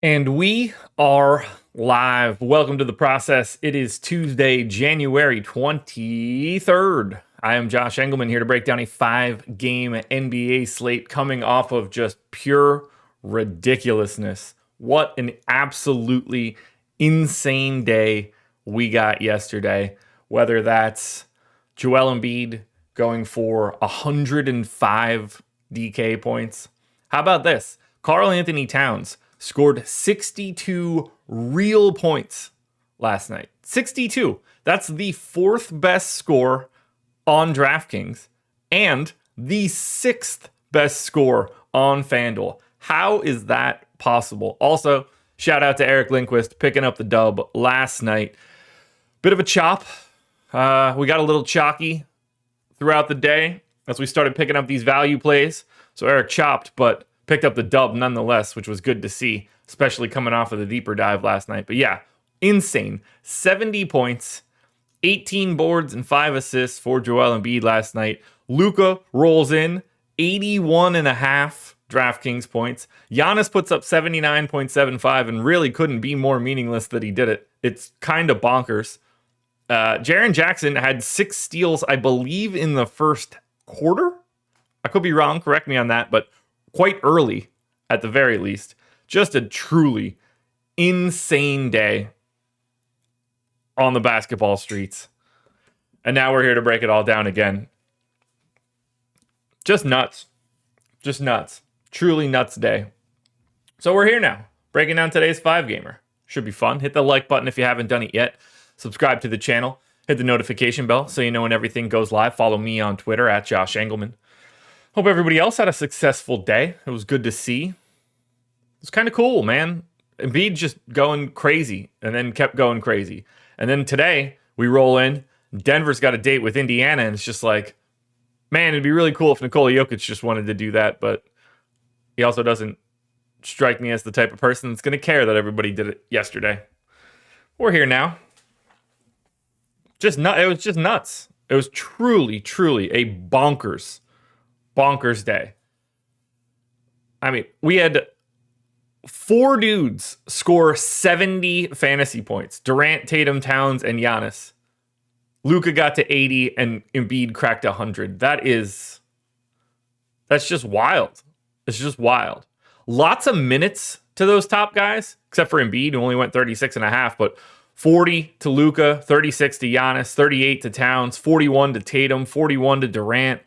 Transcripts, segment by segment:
And we are live. Welcome to the process. It is Tuesday, January 23rd. I am Josh Engleman here to break down a 5-game NBA slate coming off of just pure ridiculousness. What an absolutely insane day we got yesterday. Whether that's Joel Embiid going for 105 DK points. How about this? Karl Anthony Towns scored 62 real points last night. 62. That's the fourth best score on DraftKings and the sixth best score on FanDuel. How is that possible? Also, shout out to Eric Lindquist picking up the dub last night. Bit of a chop. We got a little chalky throughout the day as we started picking up these value plays. So Eric chopped, but picked up the dub nonetheless, which was good to see, especially coming off of the deeper dive last night. But yeah, insane. 70 points, 18 boards, and 5 assists for Joel Embiid last night. Luka rolls in 81.5 DraftKings points. Giannis puts up 79.75 and really couldn't be more meaningless that he did it. It's kind of bonkers. Jaren Jackson had 6 steals, I believe, in the first quarter. I could be wrong. Correct me on that, but quite early at the very least. Just a truly insane day on the basketball streets. And now we're here to break it all down again. Just nuts. Just nuts. Truly nuts day. So we're here now, breaking down today's 5-gamer. Should be fun. Hit the like button if you haven't done it yet. Subscribe to the channel. Hit the notification bell so you know when everything goes live. Follow me on Twitter at Josh Engleman. Hope everybody else had a successful day. It was good to see. It was kind of cool, man. Embiid just going crazy and then kept going crazy. And then today we roll in. Denver's got a date with Indiana, and it's just like, man, it'd be really cool if Nikola Jokic just wanted to do that, but he also doesn't strike me as the type of person that's going to care that everybody did it yesterday. We're here now. It was just nuts. It was truly, truly a bonkers day. I mean, we had 4 dudes score 70 fantasy points. Durant, Tatum, Towns, and Giannis. Luka got to 80 and Embiid cracked 100. That's just wild. It's just wild. Lots of minutes to those top guys, except for Embiid, who only went 36.5, but 40 to Luka, 36 to Giannis, 38 to Towns, 41 to Tatum, 41 to Durant.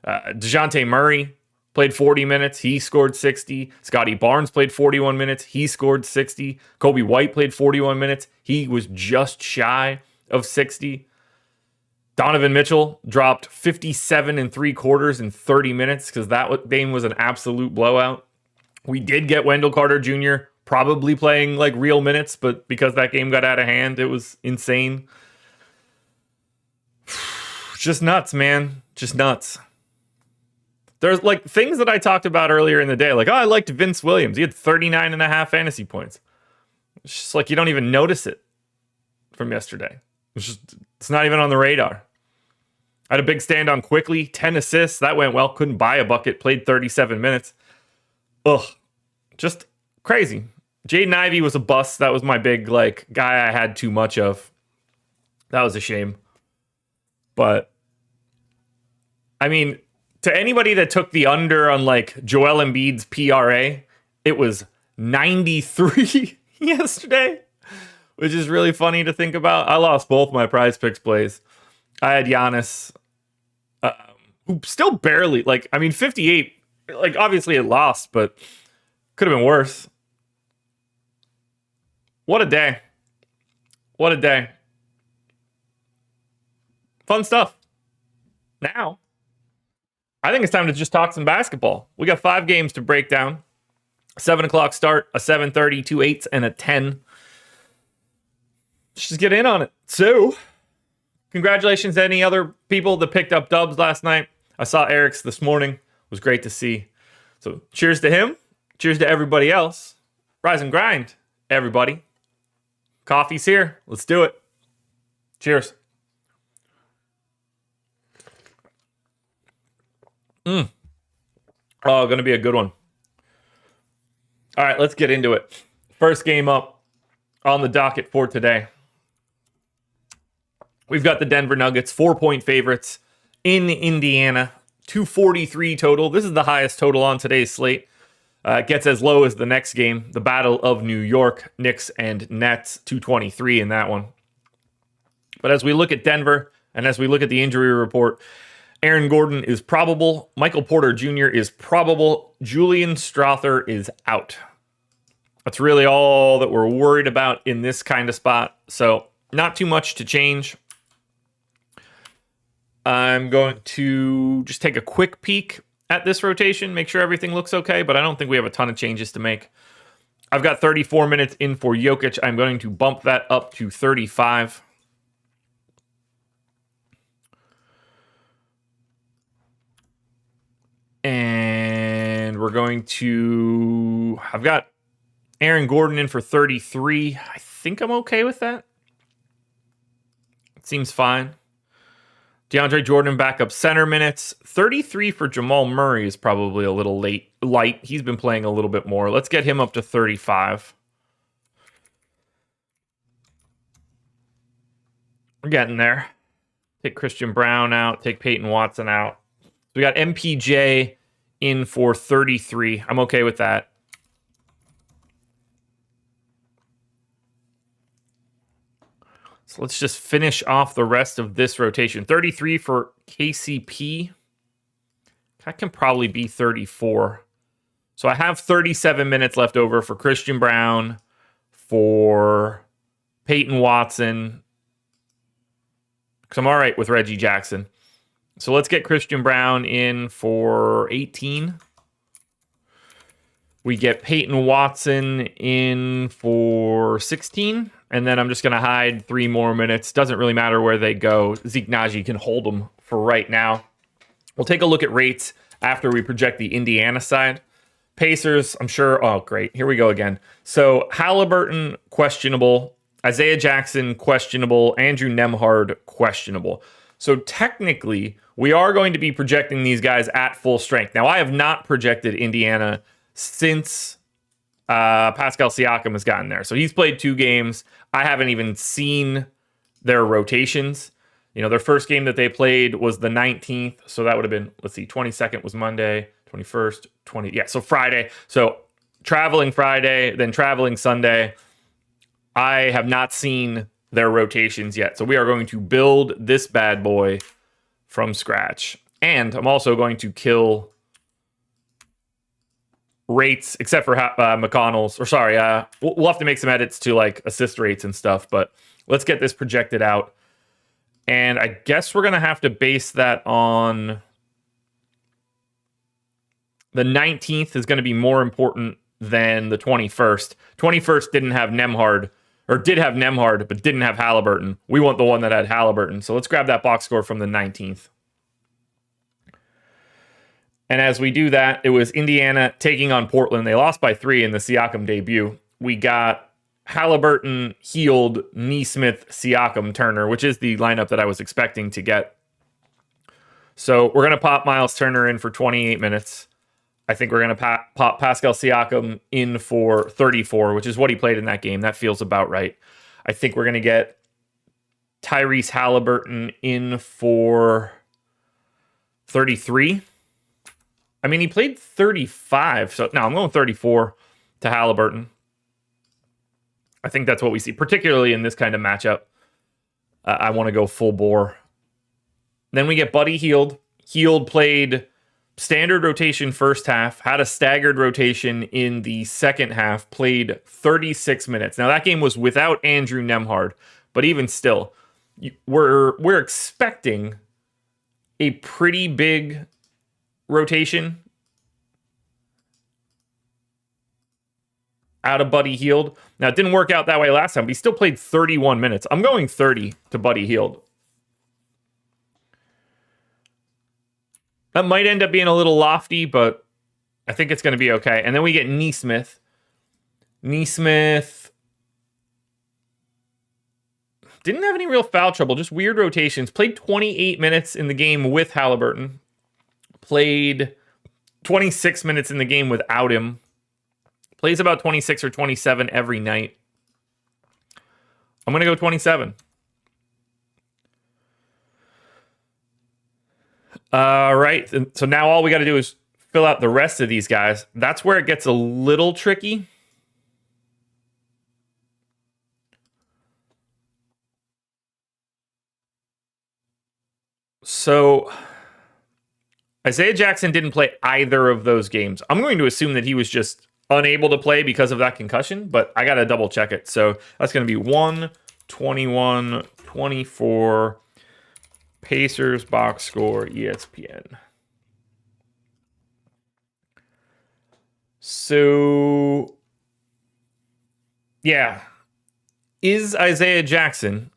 DeJounte Murray played 40 minutes. He scored 60. Scotty Barnes played 41 minutes. He scored 60. Kobe White played 41 minutes. He was just shy of 60. Donovan Mitchell dropped 57 3/4 in 30 minutes because that game was an absolute blowout. We did get Wendell Carter Jr. probably playing like real minutes, but because that game got out of hand, it was insane. Just nuts, man. Just nuts. There's like things that I talked about earlier in the day, like, oh, I liked Vince Williams. He had 39.5 fantasy points. It's just like you don't even notice it from yesterday. It's not even on the radar. I had a big stand on quickly, 10 assists. That went well. Couldn't buy a bucket. Played 37 minutes. Ugh. Just crazy. Jaden Ivey was a bust. That was my big like guy I had too much of. That was a shame. But I mean, to anybody that took the under on like Joel Embiid's PRA, it was 93 yesterday, which is really funny to think about. I lost both my prize picks plays. I had Giannis, who still barely, 58, obviously it lost, but could have been worse. What a day. What a day. Fun stuff. Now, I think it's time to just talk some basketball. We got 5 games to break down. 7 o'clock start, a 7:30, 2 8s, and a 10. Let's just get in on it. So, congratulations to any other people that picked up dubs last night. I saw Eric's this morning. It was great to see. So, cheers to him. Cheers to everybody else. Rise and grind, everybody. Coffee's here. Let's do it. Cheers. Oh, going to be a good one. All right, let's get into it. First game up on the docket for today. We've got the Denver Nuggets, 4-point favorites in Indiana, 243 total. This is the highest total on today's slate. It gets as low as the next game, the Battle of New York, Knicks and Nets, 223 in that one. But as we look at Denver and as we look at the injury report, Aaron Gordon is probable. Michael Porter Jr. is probable. Julian Strawther is out. That's really all that we're worried about in this kind of spot. So not too much to change. I'm going to just take a quick peek at this rotation, make sure everything looks okay, but I don't think we have a ton of changes to make. I've got 34 minutes in for Jokic. I'm going to bump that up to 35. And we're going to... I've got Aaron Gordon in for 33. I think I'm okay with that. It seems fine. DeAndre Jordan backup center minutes. 33 for Jamal Murray is probably a little light. He's been playing a little bit more. Let's get him up to 35. We're getting there. Take Christian Brown out. Take Peyton Watson out. We got MPJ in for 33. I'm okay with that. So let's just finish off the rest of this rotation. 33 for KCP. That can probably be 34. So I have 37 minutes left over for Christian Brown, for Peyton Watson, because I'm all right with Reggie Jackson. So let's get Christian Brown in for 18. We get Peyton Watson in for 16. And then I'm just going to hide 3 more minutes. Doesn't really matter where they go. Zeke Naji can hold them for right now. We'll take a look at rates after we project the Indiana side. Pacers, I'm sure. Oh, great. Here we go again. So Halliburton, questionable. Isaiah Jackson, questionable. Andrew Nembhard, questionable. So technically, we are going to be projecting these guys at full strength. Now, I have not projected Indiana since Pascal Siakam has gotten there. So he's played 2 games. I haven't even seen their rotations. You know, their first game that they played was the 19th. So that would have been, let's see, 22nd was Monday, 21st, 20. Yeah, so Friday. So traveling Friday, then traveling Sunday. I have not seen their rotations yet. So we are going to build this bad boy from scratch. And I'm also going to kill rates, except for McConnell's, or sorry, we'll have to make some edits to like assist rates and stuff, but let's get this projected out. And I guess we're going to have to base that on the 19th is going to be more important than the 21st. 21st didn't have Nembhard, or did have Nembhard, but didn't have Halliburton. We want the one that had Halliburton. So let's grab that box score from the 19th. And as we do that, it was Indiana taking on Portland. They lost by 3 in the Siakam debut. We got Halliburton, Hield, Nesmith, Siakam, Turner, which is the lineup that I was expecting to get. So we're going to pop Miles Turner in for 28 minutes. I think we're going to pop Pascal Siakam in for 34, which is what he played in that game. That feels about right. I think we're going to get Tyrese Halliburton in for 33. I mean, he played 35, so no, I'm going 34 to Halliburton. I think that's what we see, particularly in this kind of matchup. I want to go full bore. Then we get Buddy Hield. Hield played standard rotation first half, had a staggered rotation in the second half, played 36 minutes. Now, that game was without Andrew Nembhard, but even still, we're expecting a pretty big rotation out of Buddy Hield. Now, it didn't work out that way last time, but he still played 31 minutes. I'm going 30 to Buddy Hield. That might end up being a little lofty, but I think it's going to be okay. And then we get Nesmith. Nesmith didn't have any real foul trouble, just weird rotations. Played 28 minutes in the game with Halliburton. Played 26 minutes in the game without him. Plays about 26 or 27 every night. I'm going to go 27. All right. So now all we got to do is fill out the rest of these guys. That's where it gets a little tricky. So Isaiah Jackson didn't play either of those games. I'm going to assume that he was just unable to play because of that concussion, but I got to double check it. So that's going to be 1, 21, 24, Pacers box score, ESPN. So, yeah. Is Isaiah Jackson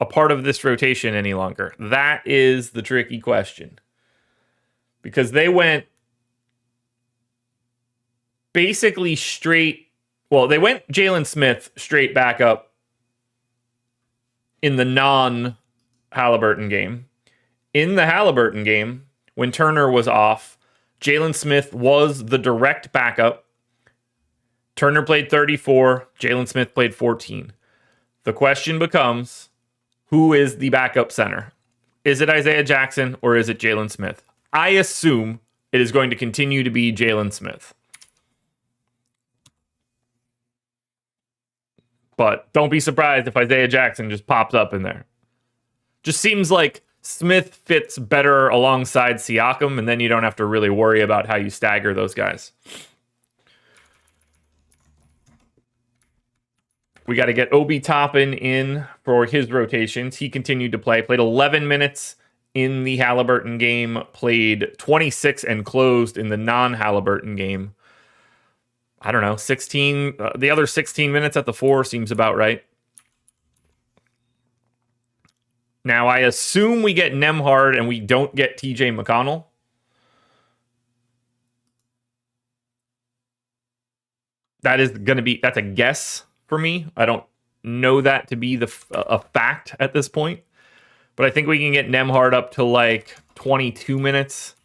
a part of this rotation any longer? That is the tricky question. Because they went basically straight. Well, they went Jalen Smith straight back up in the non-Halliburton game. In the Halliburton game, when Turner was off, Jalen Smith was the direct backup. Turner played 34. Jalen Smith played 14. The question becomes, who is the backup center? Is it Isaiah Jackson or is it Jalen Smith? I assume it is going to continue to be Jalen Smith. But don't be surprised if Isaiah Jackson just pops up in there. Just seems like Smith fits better alongside Siakam, and then you don't have to really worry about how you stagger those guys. We got to get Obi Toppin in for his rotations. He continued to play. Played 11 minutes in the Halliburton game. Played 26 and closed in the non-Halliburton game. I don't know, 16. The other 16 minutes at the 4 seems about right. Now, I assume we get Nembhard and we don't get TJ McConnell. That's a guess for me. I don't know that to be a fact at this point. But I think we can get Nembhard up to like 22 minutes.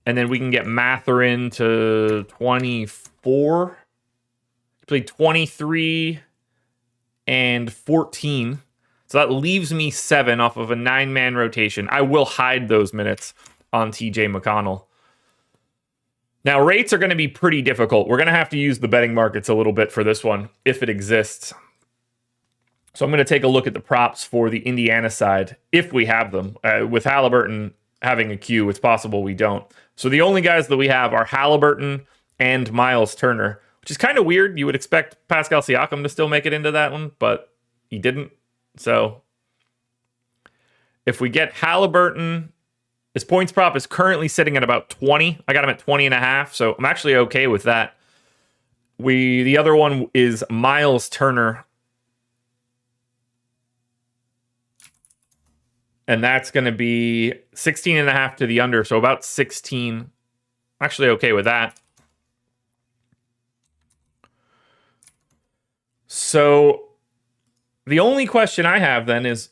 And then we can get Mathurin to 24. He played 23 and 14. So that leaves me 7 off of a 9-man rotation. I will hide those minutes on TJ McConnell. Now, rates are going to be pretty difficult. We're going to have to use the betting markets a little bit for this one, if it exists. So I'm going to take a look at the props for the Indiana side, if we have them. With Halliburton having a queue, it's possible we don't. So the only guys that we have are Halliburton and Miles Turner, which is kind of weird. You would expect Pascal Siakam to still make it into that one, but he didn't. So if we get Halliburton, his points prop is currently sitting at about 20. I got him at 20.5, so I'm actually okay with that. The other one is Miles Turner. And that's going to be 16.5 to the under, so about 16. I'm actually okay with that. So the only question I have then is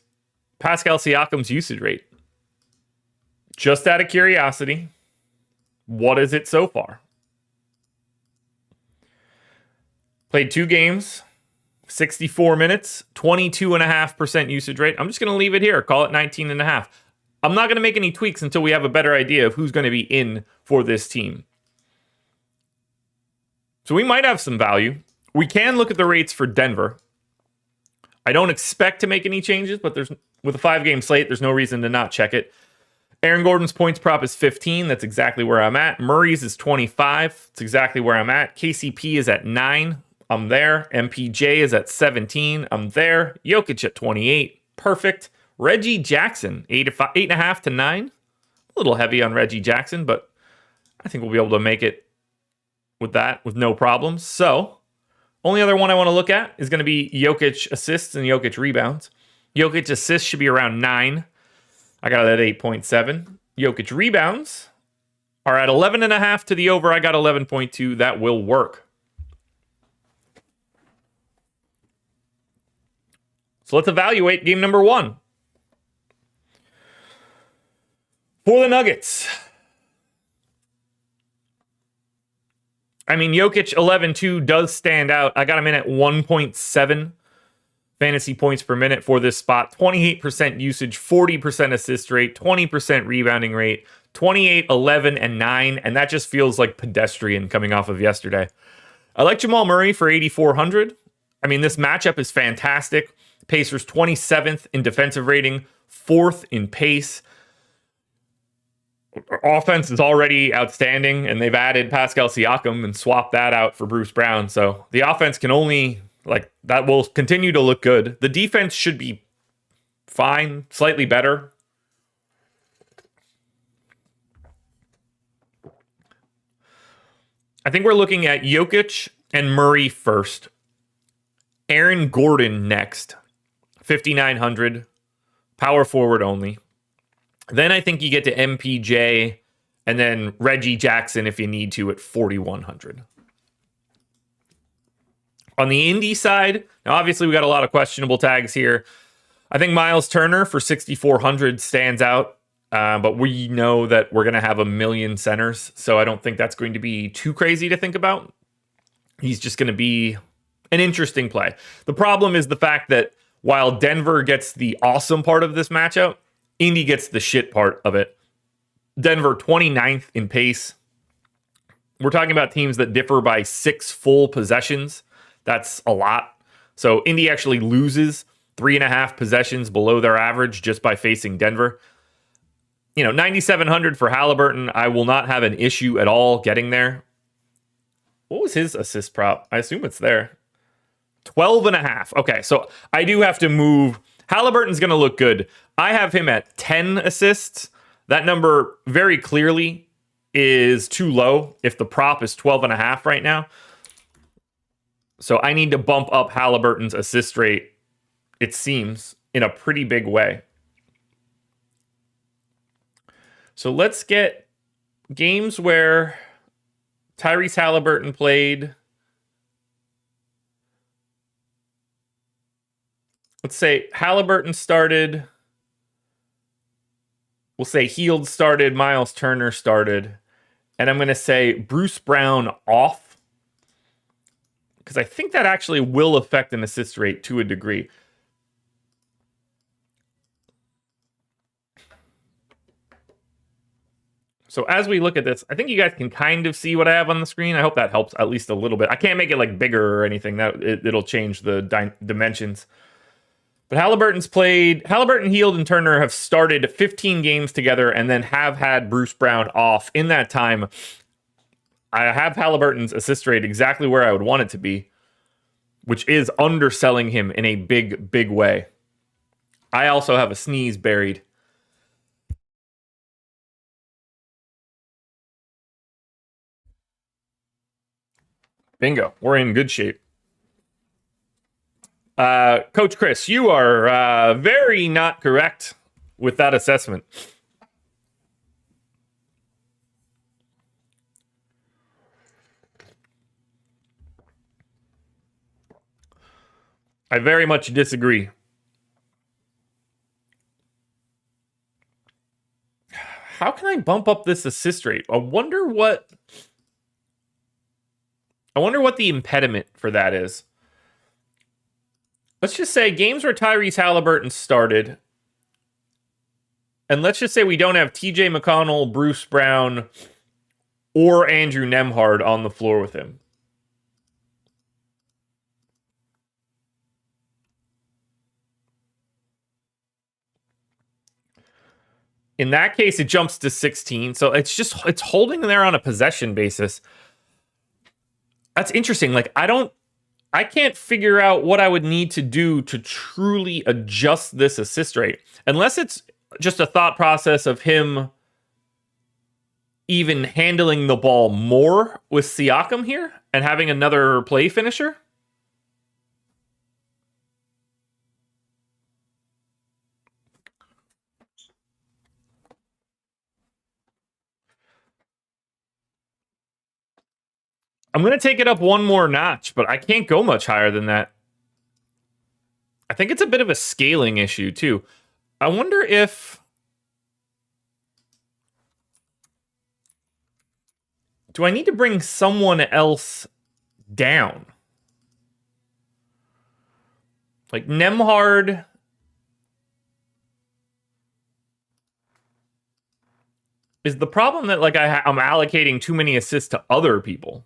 Pascal Siakam's usage rate. Just out of curiosity, what is it so far? Played 2 games, 64 minutes, 22.5% usage rate. I'm just going to leave it here. Call it 19.5. I'm not going to make any tweaks until we have a better idea of who's going to be in for this team. So we might have some value. We can look at the rates for Denver. I don't expect to make any changes, but with a 5-game slate, there's no reason to not check it. Aaron Gordon's points prop is 15. That's exactly where I'm at. Murray's is 25. That's exactly where I'm at. KCP is at 9. I'm there. MPJ is at 17. I'm there. Jokic at 28. Perfect. Reggie Jackson, 8.5 to 9. A little heavy on Reggie Jackson, but I think we'll be able to make it with that with no problems. So, only other one I want to look at is going to be Jokic assists and Jokic rebounds. Jokic assists should be around 9. I got it at 8.7. Jokic rebounds are at 11.5 to the over. I got 11.2. That will work. So let's evaluate game number 1. For the Nuggets, I mean, Jokic 11-2 does stand out. I got him in at 1.7 fantasy points per minute for this spot. 28% usage, 40% assist rate, 20% rebounding rate, 28, 11, and 9. And that just feels like pedestrian coming off of yesterday. I like Jamal Murray for 8,400. I mean, this matchup is fantastic. Pacers 27th in defensive rating, 4th in pace. Offense is already outstanding, and they've added Pascal Siakam and swapped that out for Bruce Brown. So the offense can only, that will continue to look good. The defense should be fine, slightly better. I think we're looking at Jokic and Murray first. Aaron Gordon next, 5,900, power forward only. Then I think you get to MPJ and then Reggie Jackson if you need to at 4,100. On the indie side, now obviously we got a lot of questionable tags here. I think Miles Turner for 6,400 stands out, but we know that we're going to have a million centers, so I don't think that's going to be too crazy to think about. He's just going to be an interesting play. The problem is the fact that while Denver gets the awesome part of this matchup, Indy gets the shit part of it. Denver 29th in pace. We're talking about teams that differ by 6 full possessions. That's a lot. So Indy actually loses 3.5 possessions below their average just by facing Denver. 9,700 for Halliburton. I will not have an issue at all getting there. What was his assist prop? I assume it's there. 12.5. Okay, so I do have to move. Halliburton's going to look good. I have him at 10 assists. That number very clearly is too low if the prop is 12.5 right now. So I need to bump up Halliburton's assist rate, it seems, in a pretty big way. So let's get games where Tyrese Halliburton played. Let's say Halliburton started. We'll say Hield started, Miles Turner started. And I'm going to say Bruce Brown off, because I think that actually will affect an assist rate to a degree. So as we look at this, I think you guys can kind of see what I have on the screen. I hope that helps at least a little bit. I can't make it bigger or anything. It'll change the dimensions. But Halliburton, Hield, and Turner have started 15 games together and then have had Bruce Brown off. In that time, I have Halliburton's assist rate exactly where I would want it to be, which is underselling him in a big, big way. I also have a sneeze buried. Bingo. We're in good shape. Coach Chris, you are very not correct with that assessment. I very much disagree. How can I bump up this assist rate? I wonder what the impediment for that is. Let's just say games where Tyrese Halliburton started, and let's just say we don't have TJ McConnell, Bruce Brown, or Andrew Nembhard on the floor with him. In that case, it jumps to 16. So it's holding there on a possession basis. That's interesting. I can't figure out what I would need to do to truly adjust this assist rate. Unless it's just a thought process of him even handling the ball more with Siakam here and having another play finisher. I'm going to take it up one more notch, but I can't go much higher than that. I think it's a bit of a scaling issue, too. I wonder if... Do I need to bring someone else down? Like Nembhard. Is the problem that like I'm allocating too many assists to other people?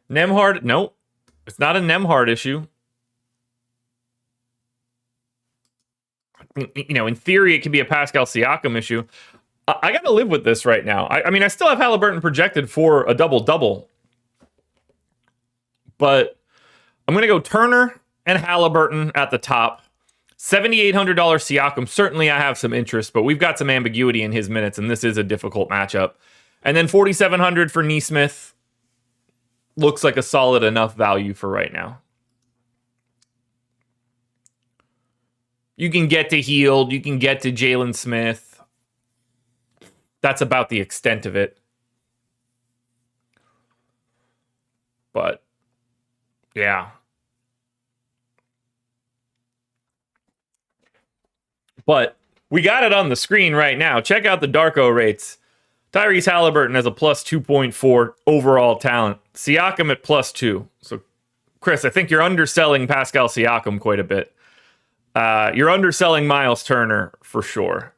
Nembhard, nope. It's not a Nembhard issue. You know, in theory, it can be a Pascal Siakam issue. I got to live with this right now. I mean, I still have Halliburton projected for a double-double. But I'm going to go Turner and Halliburton at the top. $7,800 Siakam. Certainly I have some interest, but we've got some ambiguity in his minutes, and this is a difficult matchup. And then $4,700 for Nesmith. Looks like a solid enough value for right now. You can get to Hield. You can get to Jalen Smith. That's about the extent of it. But, yeah. But we got it on the screen right now. Check out the Darko rates. Tyrese Halliburton has a plus 2.4 overall talent. Siakam at plus 2. So, Chris, I think you're underselling Pascal Siakam quite a bit. You're underselling Miles Turner for sure.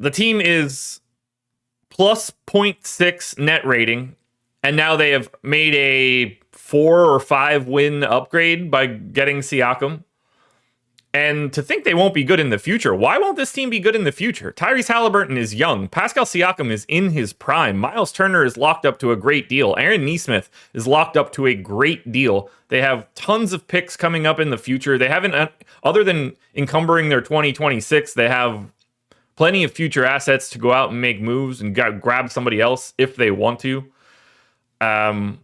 The team is plus 0.6 net rating, and now they have made a 4 or 5 win upgrade by getting Siakam. And to think they won't be good in the future, why won't this team be good in the future? Tyrese Halliburton is young. Pascal Siakam is in his prime. Miles Turner is locked up to a great deal. Aaron Nesmith is locked up to a great deal. They have tons of picks coming up in the future. They haven't, other than encumbering their 2026, they have plenty of future assets to go out and make moves and grab somebody else if they want to. I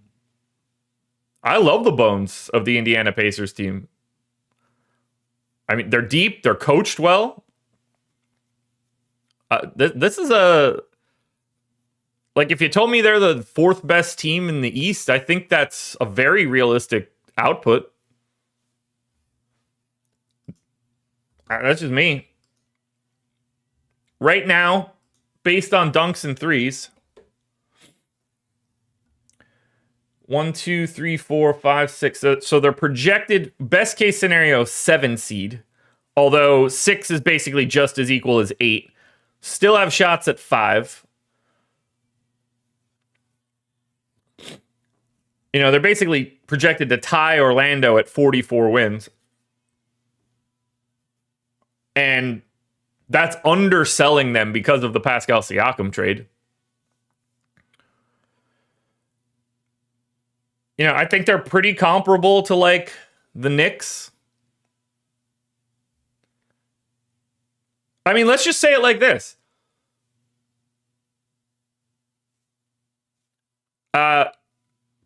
love the bones of the Indiana Pacers team. I mean, they're deep. They're coached well. This is like, if you told me they're the 4th best team in the East, I think that's a very realistic output. That's just me. Right now, based on dunks and threes, 1, 2, 3, 4, 5, 6. So their projected best case scenario 7 seed, although 6 is basically just as equal as 8. Still have shots at 5. You know, they're basically projected to tie Orlando at 44 wins. And that's underselling them because of the Pascal Siakam trade. You know, I think they're pretty comparable to, like, the Knicks. I mean, let's just say it like this.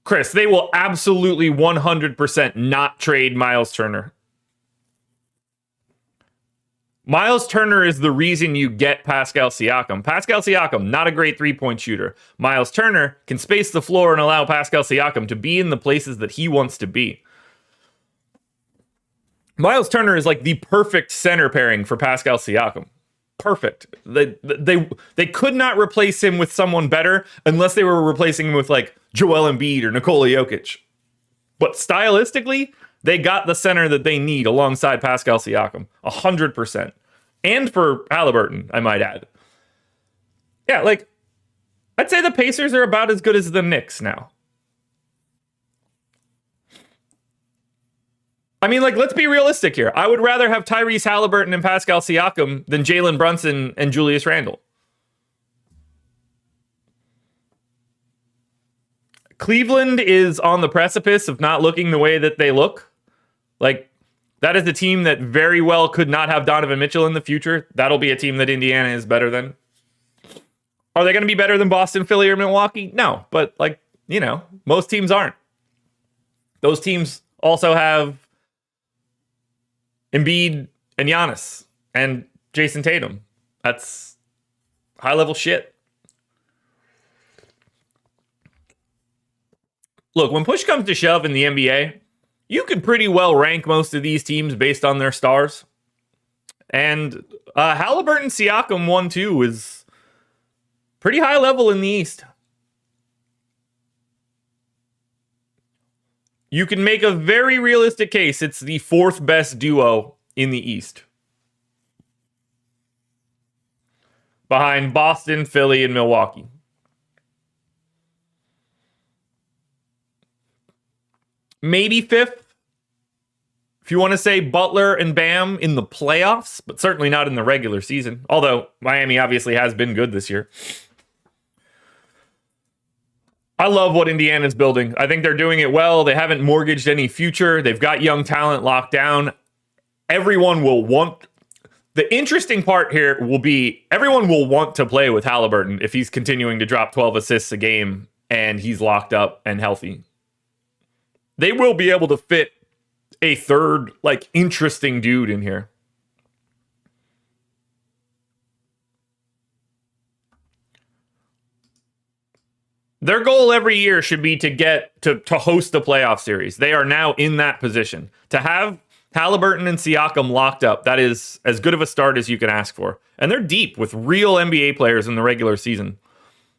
Chris, they will absolutely 100% not trade Miles Turner. Miles Turner is the reason you get Pascal Siakam. Pascal Siakam, not a great three-point shooter. Miles Turner can space the floor and allow Pascal Siakam to be in the places that he wants to be. Miles Turner is like the perfect center pairing for Pascal Siakam. Perfect. They could not replace him with someone better unless they were replacing him with like Joel Embiid or Nikola Jokic. But stylistically, they got the center that they need alongside Pascal Siakam, 100%. And for Halliburton, I might add. Yeah, like, I'd say the Pacers are about as good as the Knicks now. I mean, like, let's be realistic here. I would rather have Tyrese Halliburton and Pascal Siakam than Jalen Brunson and Julius Randle. Cleveland is on the precipice of not looking the way that they look. Like, that is a team that very well could not have Donovan Mitchell in the future. That'll be a team that Indiana is better than. Are they going to be better than Boston, Philly, or Milwaukee? No, but, like, you know, most teams aren't. Those teams also have Embiid and Giannis and Jason Tatum. That's high-level shit. Look, when push comes to shove in the NBA, you could pretty well rank most of these teams based on their stars. And Halliburton Siakam 1-2 is pretty high level in the East. You can make a very realistic case it's the fourth best duo in the East. Behind Boston, Philly, and Milwaukee. Maybe fifth, if you want to say Butler and Bam in the playoffs, but certainly not in the regular season. Although Miami obviously has been good this year. I love what Indiana's building. I think they're doing it well. They haven't mortgaged any future. They've got young talent locked down. Everyone will want... The interesting part here will be everyone will want to play with Halliburton if he's continuing to drop 12 assists a game and he's locked up and healthy. They will be able to fit a third, interesting dude in here. Their goal every year should be to get to host the playoff series. They are now in that position. To have Halliburton and Siakam locked up, that is as good of a start as you can ask for. And they're deep with real NBA players in the regular season.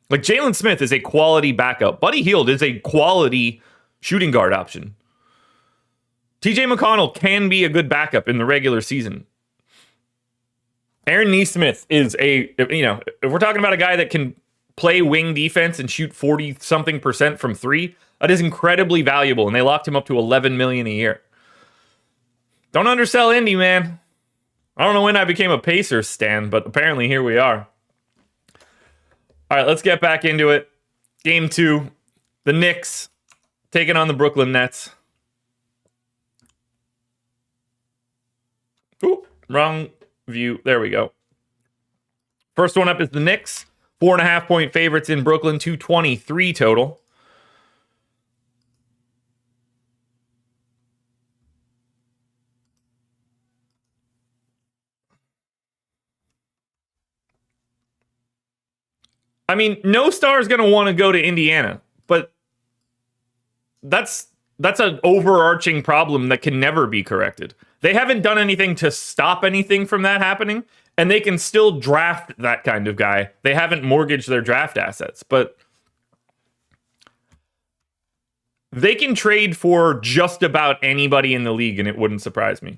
Like Jalen Smith is a quality backup. Buddy Hield is a quality shooting guard option. TJ McConnell can be a good backup in the regular season. Aaron Nesmith is if we're talking about a guy that can play wing defense and shoot 40-something% from three, that is incredibly valuable, and they locked him up to $11 million a year. Don't undersell Indy, man. I don't know when I became a Pacers stan, but apparently here we are. All right, let's get back into it. Game 2, the Knicks taking on the Brooklyn Nets. Ooh, wrong view. There we go. First one up is the Knicks. 4.5-point favorites in Brooklyn, 223 total. I mean, no star is going to want to go to Indiana, but that's an overarching problem that can never be corrected. They haven't done anything to stop anything from that happening, and they can still draft that kind of guy. They haven't mortgaged their draft assets, but they can trade for just about anybody in the league, and it wouldn't surprise me.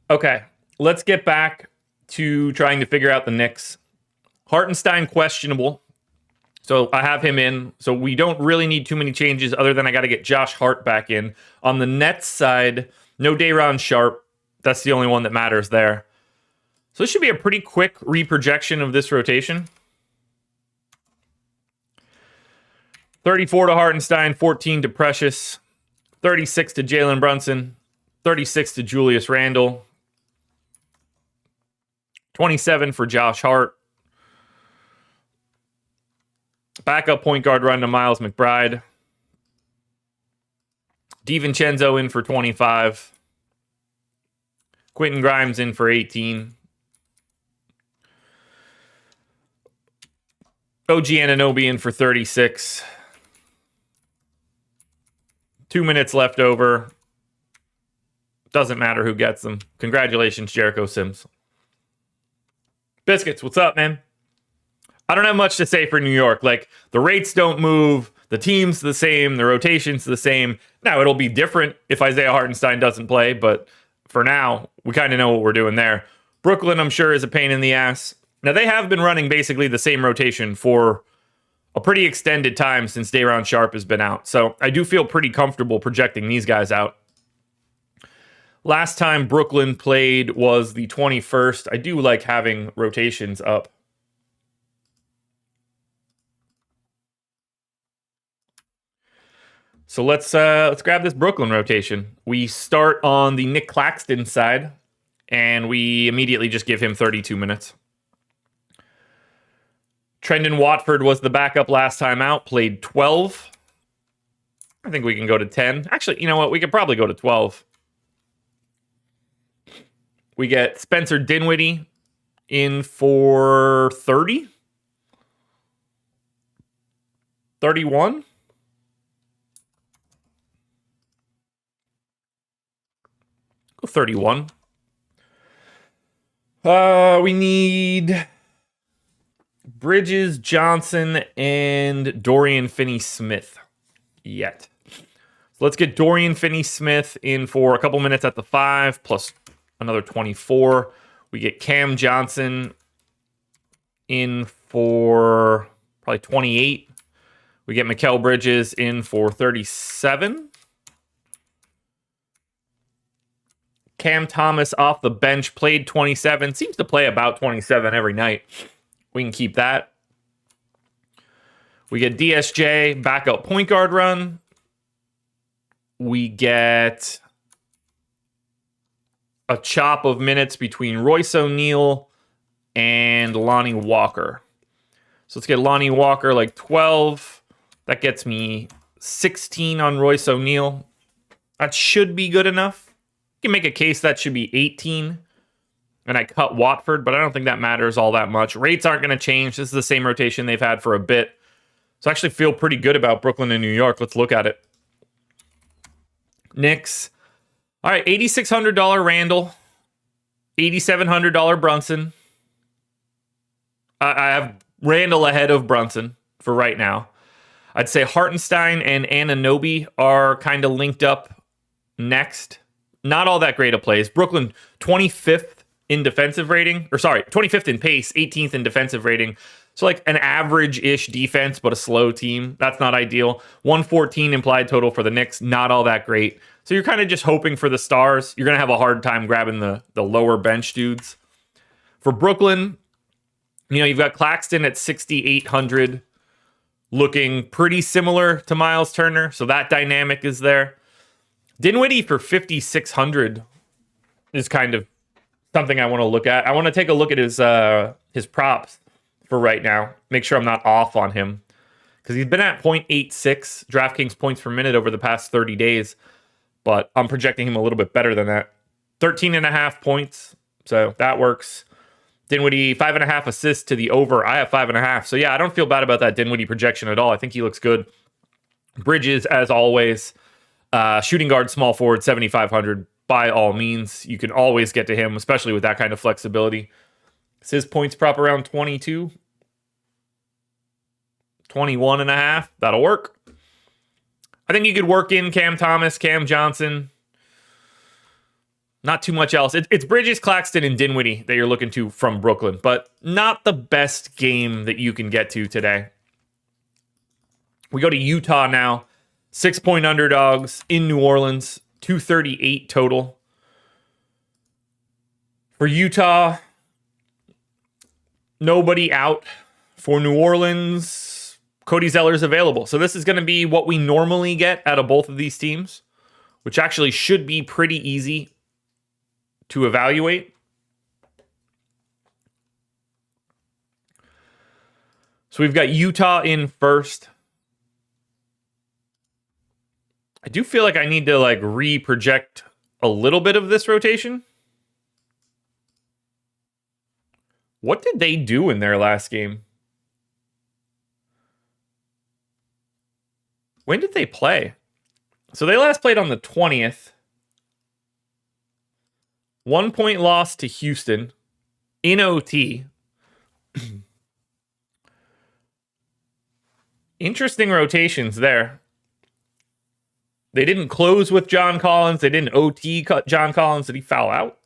Okay, let's get back to trying to figure out the Knicks. Hartenstein questionable. So I have him in. So we don't really need too many changes other than I got to get Josh Hart back in. On the Nets side, no Day'Ron Sharpe. That's the only one that matters there. So this should be a pretty quick reprojection of this rotation. 34 to Hartenstein, 14 to Precious, 36 to Jalen Brunson, 36 to Julius Randle, 27 for Josh Hart. Backup point guard run to Miles McBride. DiVincenzo in for 25. Quentin Grimes in for 18. OG Anunoby in for 36. 2 minutes left over. Doesn't matter who gets them. Congratulations, Jericho Sims. Biscuits, what's up, man? I don't have much to say for New York. The rates don't move. The team's the same. The rotation's the same. Now, it'll be different if Isaiah Hartenstein doesn't play, but for now, we kind of know what we're doing there. Brooklyn, I'm sure, is a pain in the ass. Now, they have been running basically the same rotation for a pretty extended time since Day'Ron Sharpe has been out. So I do feel pretty comfortable projecting these guys out. Last time Brooklyn played was the 21st. I do like having rotations up. So let's grab this Brooklyn rotation. We start on the Nick Claxton side, and we immediately just give him 32 minutes. Trendon Watford was the backup last time out, played 12. I think we can go to 10. Actually, you know what? We could probably go to 12. We get Spencer Dinwiddie in for 30. 31. Go 31. We need Bridges, Johnson, and Dorian Finney-Smith yet. So let's get Dorian Finney-Smith in for a couple minutes at the 5 plus another 24. We get Cam Johnson in for probably 28. We get Mikal Bridges in for 37. Cam Thomas off the bench, played 27. Seems to play about 27 every night. We can keep that. We get DSJ, backup point guard run. We get a chop of minutes between Royce O'Neal and Lonnie Walker. So let's get Lonnie Walker like 12. That gets me 16 on Royce O'Neal. That should be good enough. You can make a case that should be 18. And I cut Watford, but I don't think that matters all that much. Rates aren't going to change. This is the same rotation they've had for a bit. So I actually feel pretty good about Brooklyn and New York. Let's look at it. Knicks. All right, $8,600 Randall. $8,700 Brunson. I have Randall ahead of Brunson for right now. I'd say Hartenstein and Anunoby are kind of linked up next. Not all that great of plays. Brooklyn, 25th in defensive rating. 25th in pace, 18th in defensive rating. So like an average-ish defense, but a slow team. That's not ideal. 114 implied total for the Knicks. Not all that great. So you're kind of just hoping for the stars. You're going to have a hard time grabbing the lower bench dudes. For Brooklyn, you've got Claxton at 6,800, looking pretty similar to Miles Turner. So that dynamic is there. Dinwiddie for 5,600 is kind of something I want to look at. I want to take a look at his props for right now. Make sure I'm not off on him. Because he's been at 0.86 DraftKings points per minute over the past 30 days. But I'm projecting him a little bit better than that. 13.5 points. So that works. Dinwiddie, 5.5 assists to the over. I have 5.5. So yeah, I don't feel bad about that Dinwiddie projection at all. I think he looks good. Bridges, as always. Shooting guard, small forward, 7,500. By all means, you can always get to him, especially with that kind of flexibility. Is his points prop around 22? 21.5. That'll work. I think you could work in Cam Thomas, Cam Johnson. Not too much else. It's Bridges, Claxton, and Dinwiddie that you're looking to from Brooklyn, but not the best game that you can get to today. We go to Utah now. 6-point underdogs in New Orleans. 238 total. For Utah, nobody out. For New Orleans, Cody Zeller's available. So this is going to be what we normally get out of both of these teams, which actually should be pretty easy to evaluate. So we've got Utah in first. I do feel like I need to re-project a little bit of this rotation. What did they do in their last game? When did they play? So they last played on the 20th. 1-point loss to Houston in OT. Interesting rotations there. They didn't close with John Collins. They didn't OT cut John Collins. Did he foul out?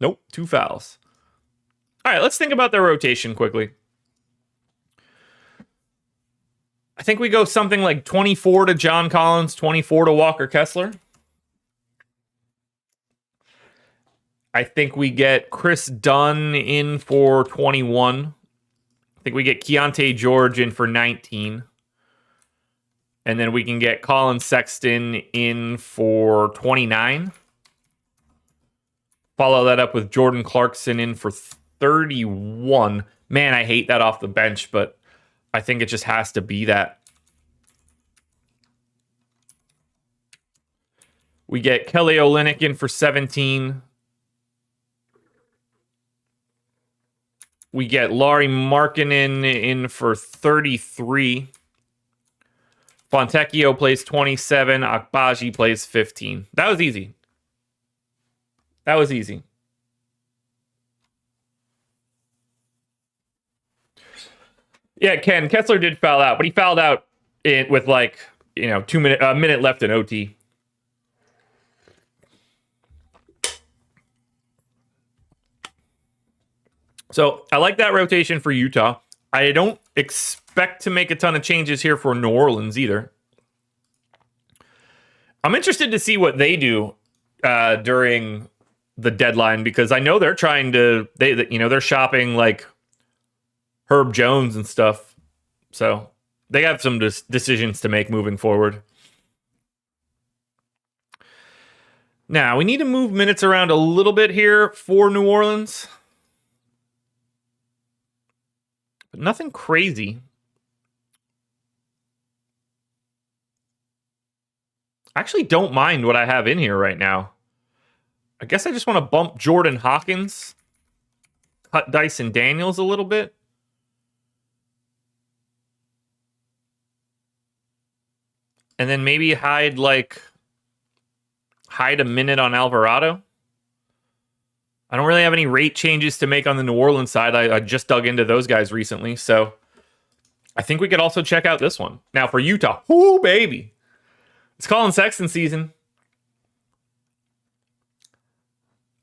Nope, 2 fouls. All right, let's think about their rotation quickly. I think we go something like 24 to John Collins, 24 to Walker Kessler. I think we get Chris Dunn in for 21. I think we get Keontae George in for 19. And then we can get Colin Sexton in for 29. Follow that up with Jordan Clarkson in for 31. Man, I hate that off the bench, but I think it just has to be that. We get Kelly Olynyk in for 17. We get Lauri Markkanen in for 33. Fontecchio plays 27. Agbaji plays 15. That was easy. That was easy. Yeah, Ken Kessler did foul out, but he fouled out with like, a minute left in OT. So I like that rotation for Utah. I don't expect to make a ton of changes here for New Orleans either. I'm interested to see what they do during the deadline, because I know they're trying to, they're shopping like Herb Jones and stuff. So they have some decisions to make moving forward. Now, we need to move minutes around a little bit here for New Orleans. But nothing crazy. I actually don't mind what I have in here right now. I guess I just want to bump Jordan Hawkins, cut Dyson Daniels a little bit. And then maybe hide a minute on Alvarado. I don't really have any rate changes to make on the New Orleans side. I just dug into those guys recently. So I think we could also check out this one. Now for Utah. Whoo, baby. It's Colin Sexton season.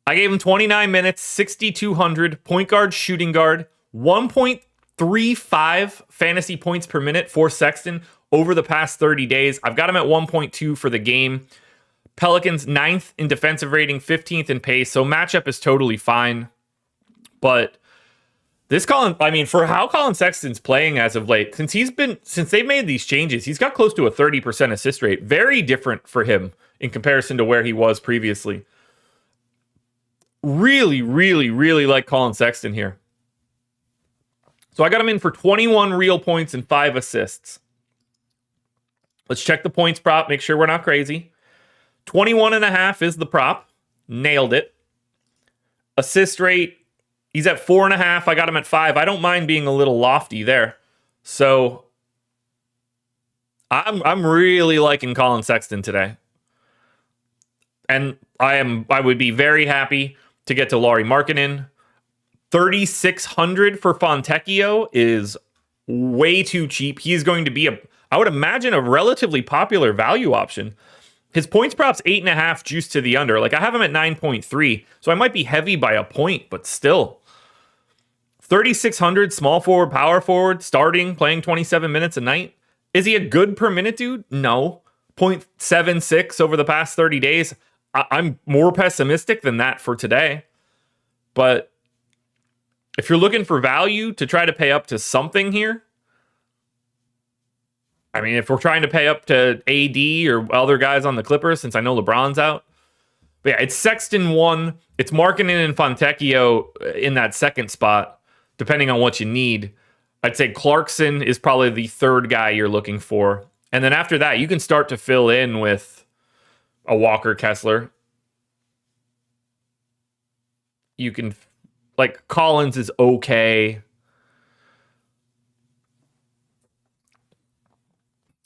I gave him 29 minutes, 6,200, point guard, shooting guard, 1.35 fantasy points per minute for Sexton over the past 30 days. I've got him at 1.2 for the game. Pelicans 9th in defensive rating, 15th in pace. So matchup is totally fine. But for how Colin Sexton's playing as of late, since they've made these changes, he's got close to a 30% assist rate. Very different for him in comparison to where he was previously. Really, really, really like Colin Sexton here. So I got him in for 21 real points and 5 assists. Let's check the points prop, make sure we're not crazy. 21.5 is the prop. Nailed it. Assist rate, he's at 4.5. I got him at 5. I don't mind being a little lofty there. So I'm really liking Colin Sexton today. And I would be very happy to get to Lauri Markkanen. 3,600 for Fontecchio is way too cheap. He's going to be I would imagine, a relatively popular value option. His points props 8.5 juice to the under. I have him at 9.3, so I might be heavy by a point, but still. 3,600, small forward, power forward, starting, playing 27 minutes a night. Is he a good per minute dude? No. 0.76 over the past 30 days. I'm more pessimistic than that for today. But if you're looking for value to try to pay up to something here, I mean, if we're trying to pay up to AD or other guys on the Clippers, since I know LeBron's out. But yeah, it's Sexton 1. It's Markkanen and Fontecchio in that second spot, depending on what you need. I'd say Clarkson is probably the third guy you're looking for. And then after that, you can start to fill in with a Walker Kessler. You can, Collins is okay.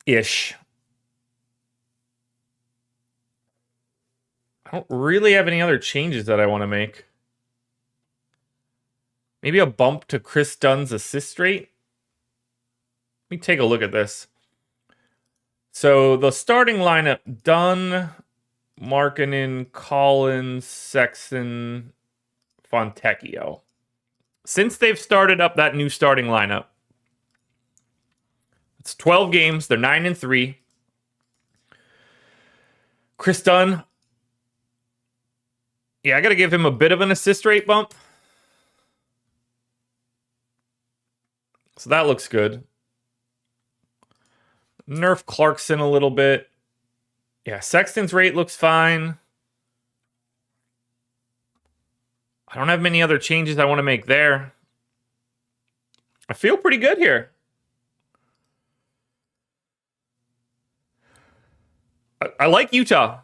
Ish. I don't really have any other changes that I want to make. Maybe a bump to Chris Dunn's assist rate. Let me take a look at this. So the starting lineup: Dunn, Markkanen, Collins, Sexton, Fontecchio. Since they've started up that new starting lineup, it's 12 games. They're 9-3. Chris Dunn. Yeah, I got to give him a bit of an assist rate bump. So that looks good. Nerf Clarkson a little bit. Yeah, Sexton's rate looks fine. I don't have many other changes I want to make there. I feel pretty good here. I like Utah.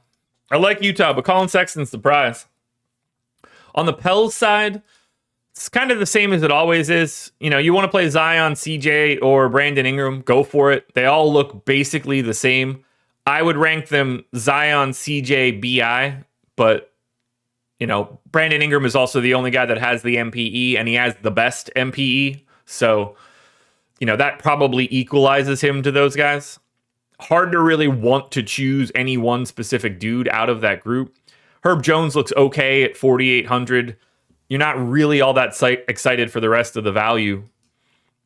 But Colin Sexton's the prize. On the Pels side, It's kind of the same as it always is. You know, you want to play Zion, CJ, or Brandon Ingram, go for it. They all look basically the same. I would rank them Zion, CJ, BI, but, you know, Brandon Ingram is also the only guy that has the MPE, and he has the best MPE. So, you know, that probably equalizes him to those guys. Hard to really want to choose any one specific dude out of that group. Herb Jones looks okay at 4,800. You're not really all that excited for the rest of the value.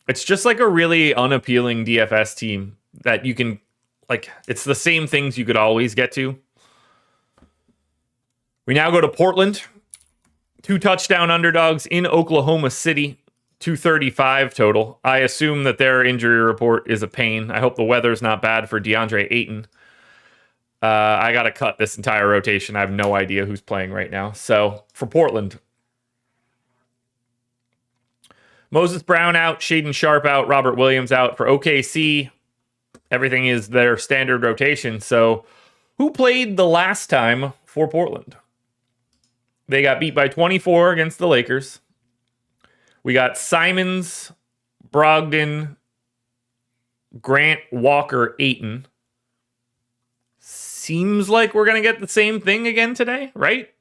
It's just like a really unappealing DFS team that you can, like, it's the same things you could always get to. We now go to Portland. 2 touchdown underdogs in Oklahoma City. 235 total. I assume that their injury report is a pain. I hope the weather's not bad for DeAndre Ayton. I got to cut this entire rotation. I have no idea who's playing right now. So, for Portland, Moses Brown out, Shaden Sharp out, Robert Williams out. For OKC, everything is their standard rotation. So, who played the last time for Portland? They got beat by 24 against the Lakers. We got Simons, Brogdon, Grant, Walker, Ayton. Seems like we're going to get the same thing again today, right?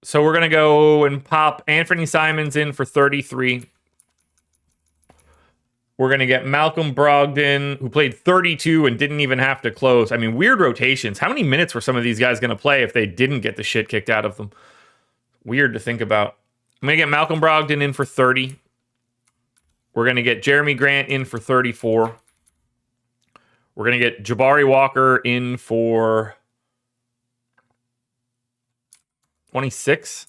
So we're going to go and pop Anthony Simons in for 33. We're going to get Malcolm Brogdon, who played 32 and didn't even have to close. I mean, weird rotations. How many minutes were some of these guys going to play if they didn't get the shit kicked out of them? Weird to think about. I'm going to get Malcolm Brogdon in for 30. We're going to get Jeremy Grant in for 34. We're going to get Jabari Walker in for 26.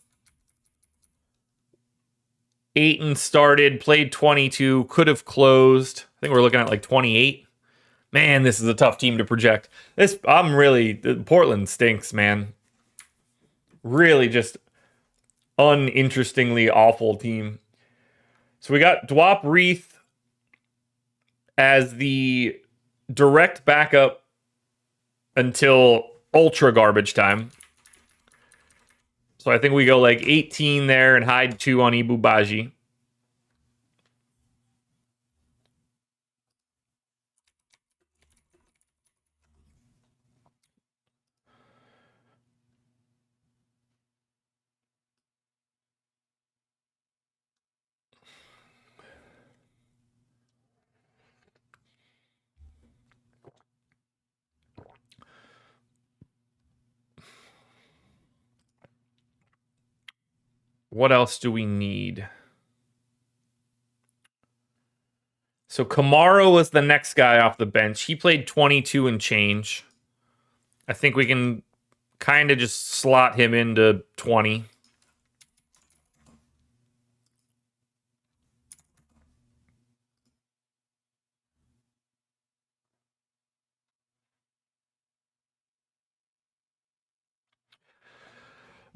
Ayton started, played 22, could have closed. I think we're looking at like 28. Man, this is a tough team to project. Portland stinks, man. Really just uninterestingly awful team. So we got Dwop Reith as the direct backup until ultra garbage time. So I think we go like 18 there and hide 2 on Ibu Baji. What else do we need? So Kamara was the next guy off the bench. He played 22 and change. I think we can kind of just slot him into 20.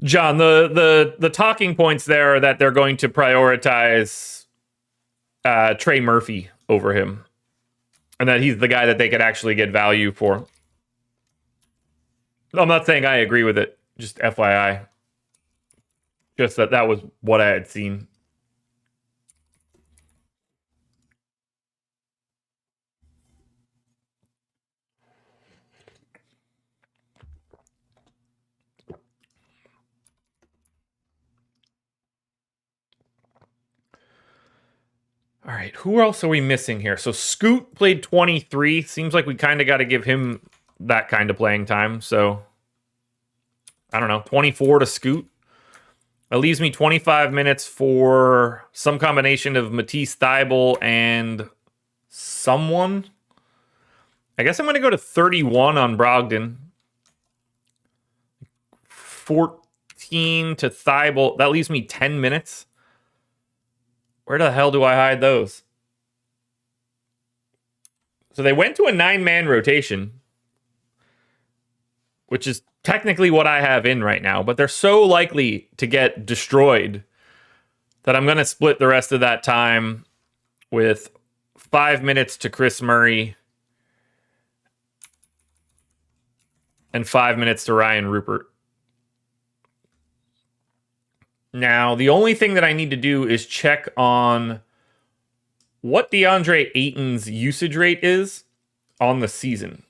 John, the talking points there are that they're going to prioritize Trey Murphy over him, and that he's the guy that they could actually get value for. I'm not saying I agree with it, just FYI. Just that was what I had seen. All right, who else are we missing here? So Scoot played 23. Seems like we kind of got to give him that kind of playing time. So, I don't know, 24 to Scoot. That leaves me 25 minutes for some combination of Matisse Thybulle and someone. I guess I'm going to go to 31 on Brogdon. 14 to Thybulle. That leaves me 10 minutes. Where the hell do I hide those? So they went to a 9-man rotation, which is technically what I have in right now, but they're so likely to get destroyed that I'm going to split the rest of that time with 5 minutes to Chris Murray and 5 minutes to Ryan Rupert. Now, the only thing that I need to do is check on what DeAndre Ayton's usage rate is on the season,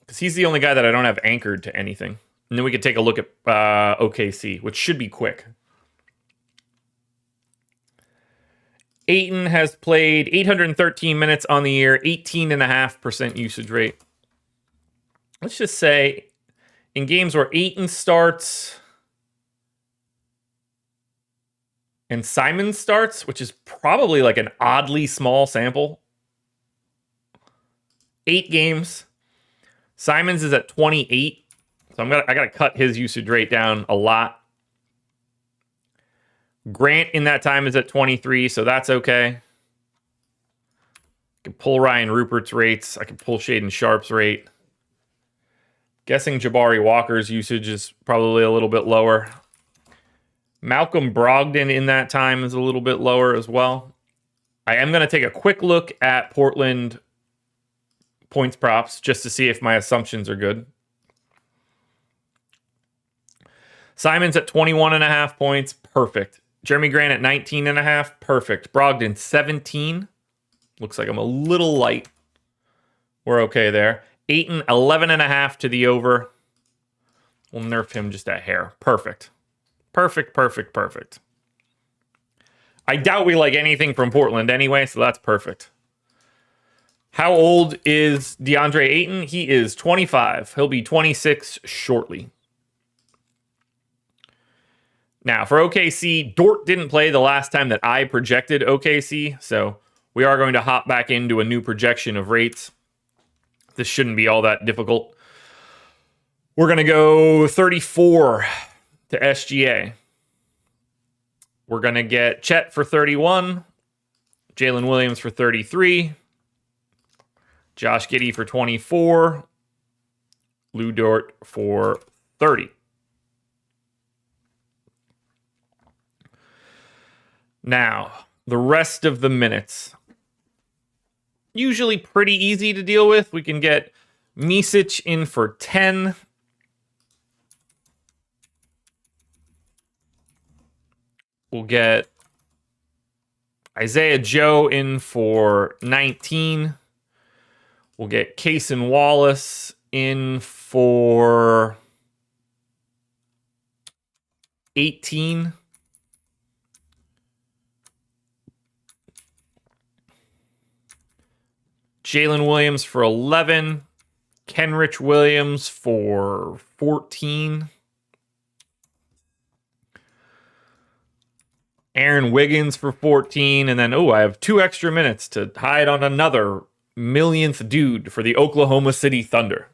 because he's the only guy that I don't have anchored to anything. And then we could take a look at OKC, which should be quick. Ayton has played 813 minutes on the year, 18.5% usage rate. Let's just say in games where Ayton starts and Simons starts, which is probably like an oddly small sample, 8 games. Simons is at 28, so I gotta cut his usage rate down a lot. Grant in that time is at 23, so that's okay. I can pull Ryan Rupert's rates. I can pull Shaden Sharp's rate. Guessing Jabari Walker's usage is probably a little bit lower. Malcolm Brogdon in that time is a little bit lower as well. I am going to take a quick look at Portland points props just to see if my assumptions are good. Simons at 21.5 points, perfect. Jeremy Grant at 19.5, perfect. Brogdon 17. Looks like I'm a little light. We're okay there. Ayton 11.5 to the over. We'll nerf him just a hair. Perfect. Perfect. I doubt we like anything from Portland anyway, so that's perfect. How old is DeAndre Ayton? He is 25. He'll be 26 shortly. Now, for OKC, Dort didn't play the last time that I projected OKC, so we are going to hop back into a new projection of rates. This shouldn't be all that difficult. We're going to go 34 to SGA. We're going to get Chet for 31, Jalen Williams for 33, Josh Giddey for 24, Lou Dort for 30. Now, the rest of the minutes. Usually pretty easy to deal with. We can get Micic in for 10. We'll get Isaiah Joe in for 19. We'll get Cason Wallace in for 18. Jalen Williams for 11. Kenrich Williams for 14. Aaron Wiggins for 14. And then, I have 2 extra minutes to hide on another millionth dude for the Oklahoma City Thunder.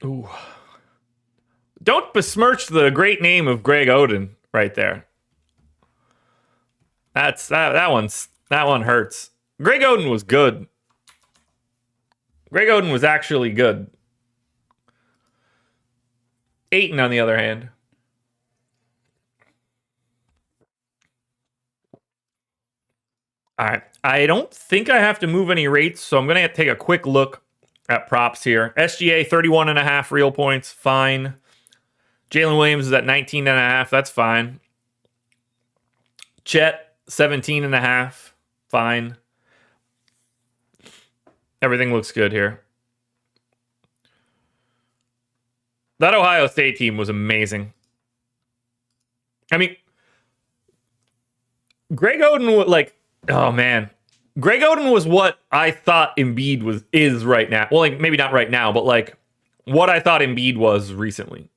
Ooh. Don't besmirch the great name of Greg Oden right there. That one hurts. Greg Oden was good. Greg Oden was actually good. Ayton, on the other hand. All right. I don't think I have to move any rates, so I'm going to take a quick look at props here. SGA, 31.5 real points. Fine. Jalen Williams is at 19.5. That's fine. Chet, 17.5. Fine. Everything looks good here. That Ohio State team was amazing. I mean, Greg Oden, Greg Oden was what I thought Embiid is right now. Well, maybe not right now, but what I thought Embiid was recently.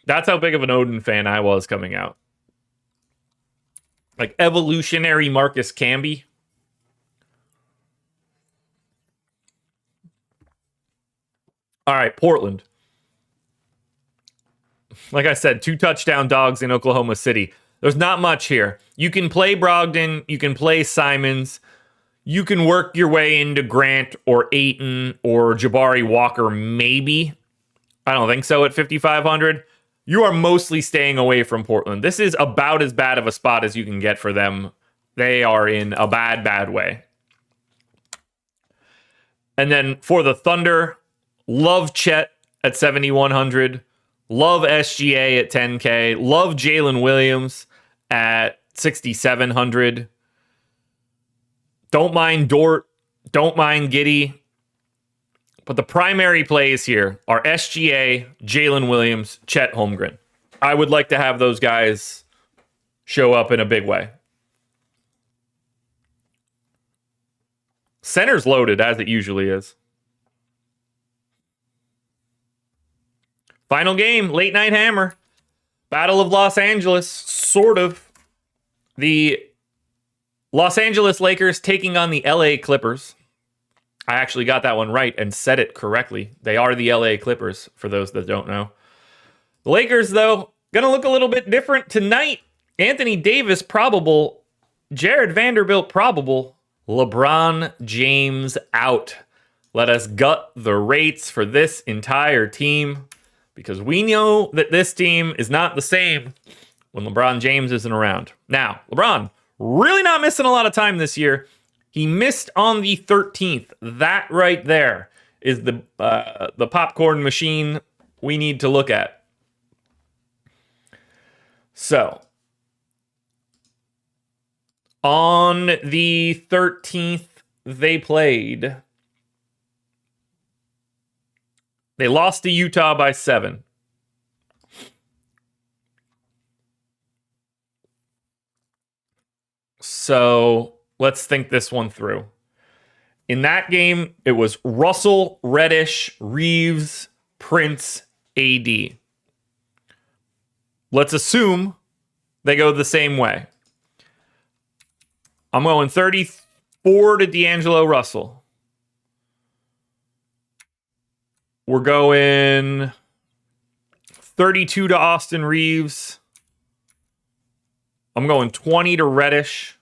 That's how big of an Oden fan I was coming out. Evolutionary Marcus Camby. All right, Portland. Like I said, 2 touchdown dogs in Oklahoma City. There's not much here. You can play Brogdon. You can play Simons. You can work your way into Grant or Ayton or Jabari Walker, maybe. I don't think so at 5,500. You are mostly staying away from Portland. This is about as bad of a spot as you can get for them. They are in a bad, bad way. And then for the Thunder, love Chet at 7,100. Love SGA at 10K. Love Jalen Williams at 6,700. Don't mind Dort. Don't mind Giddey. But the primary plays here are SGA, Jalen Williams, Chet Holmgren. I would like to have those guys show up in a big way. Center's loaded, as it usually is. Final game, late night hammer. Battle of Los Angeles, sort of. The Los Angeles Lakers taking on the LA Clippers. I actually got that one right and said it correctly. They are the LA Clippers, for those that don't know. The Lakers, though, going to look a little bit different tonight. Anthony Davis, probable. Jared Vanderbilt, probable. LeBron James, out. Let us gut the rates for this entire team, because we know that this team is not the same when LeBron James isn't around. Now, LeBron, really not missing a lot of time this year. He missed on the 13th. That right there is the popcorn machine we need to look at. So, on the 13th, they played. They lost to Utah by 7. So let's think this one through. In that game, it was Russell, Reddish, Reeves, Prince, AD. Let's assume they go the same way. I'm going 34 to D'Angelo Russell. We're going 32 to Austin Reeves. I'm going 20 to Reddish.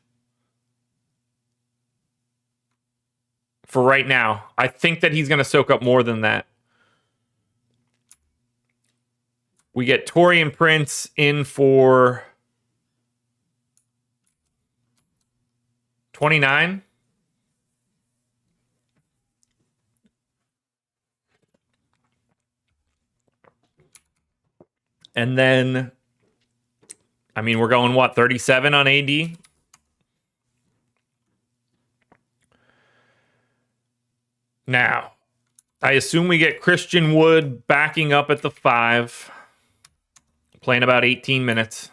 For right now. I think that he's going to soak up more than that. We get Taurean Prince in for 29. And then, I mean, we're going, what, 37 on AD? Now, I assume we get Christian Wood backing up at the 5, playing about 18 minutes.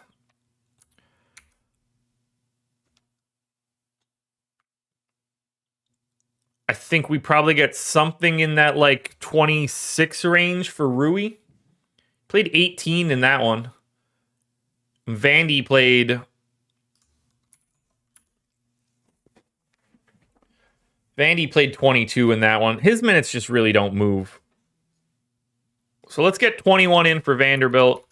I think we probably get something in that like 26 range for Rui. Played 18 in that one. Vandy played 22 in that one. His minutes just really don't move. So let's get 21 in for Vanderbilt.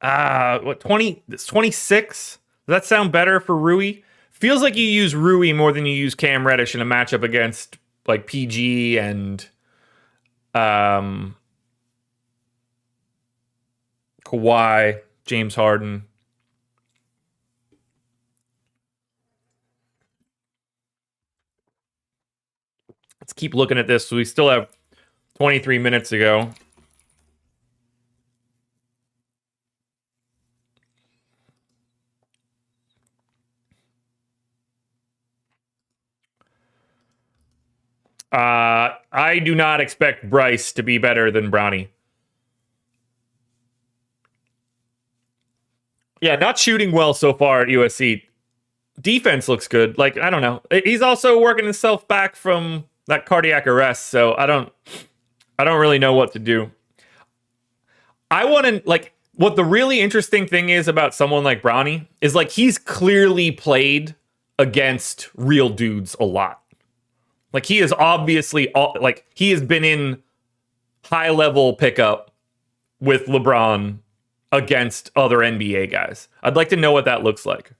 What, 20? It's 26? Does that sound better for Rui? Feels like you use Rui more than you use Cam Reddish in a matchup against like PG and Kawhi, James Harden. Let's keep looking at this. So we still have 23 minutes to go. I do not expect Bryce to be better than Bronny. Yeah, not shooting well so far at USC. Defense looks good. Like, I don't know. He's also working himself back from that cardiac arrest, so I don't really know what to do. I want to, like, what the really interesting thing is about someone like Bronny is, like, he's clearly played against real dudes a lot. Like, he is obviously, like, he has been in high-level pickup with LeBron against other NBA guys. I'd like to know what that looks like.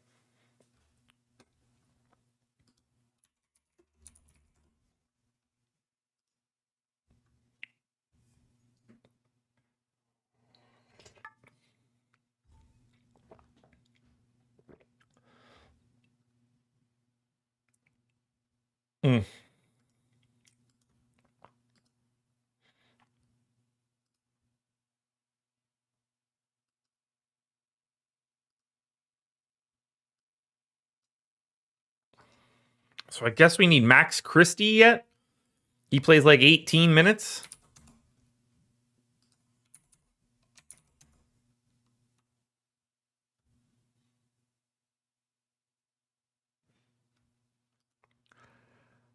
Mm. So I guess we need Max Christie yet. He plays like 18 minutes.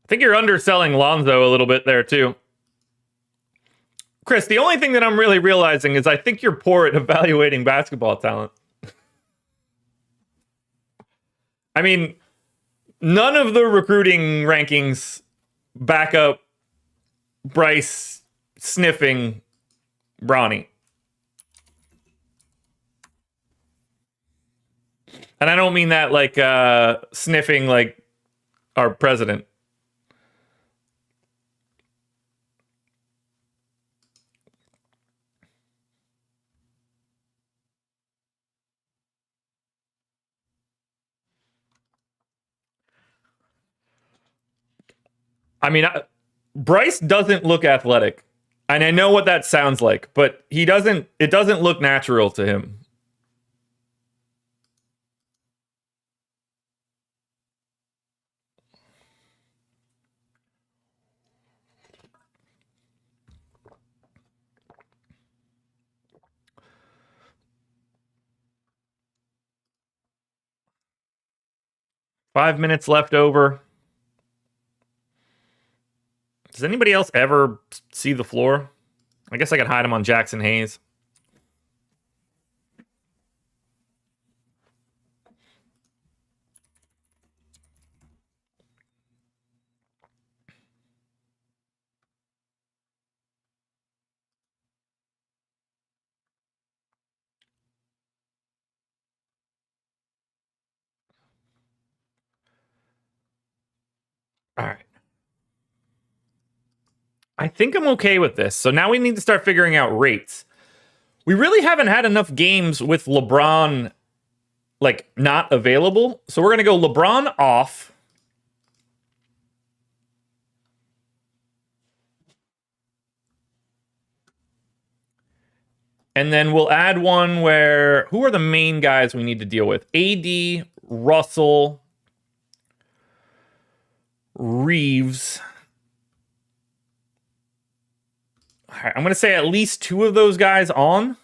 I think you're underselling Lonzo a little bit there too. Chris, the only thing that I'm really realizing is I think you're poor at evaluating basketball talent. I mean, none of the recruiting rankings back up Bryce sniffing Bronny. And I don't mean that like sniffing like our president. I mean, Bryce doesn't look athletic. And I know what that sounds like, but it doesn't look natural to him. Five minutes left over. Does anybody else ever see the floor? I guess I could hide him on Jackson Hayes. All right. I think I'm okay with this. So now we need to start figuring out rates. We really haven't had enough games with LeBron like not available. So we're going to go LeBron off. And then we'll add one where who are the main guys we need to deal with? AD, Russell, Reeves. All right, I'm going to say at least two of those guys on.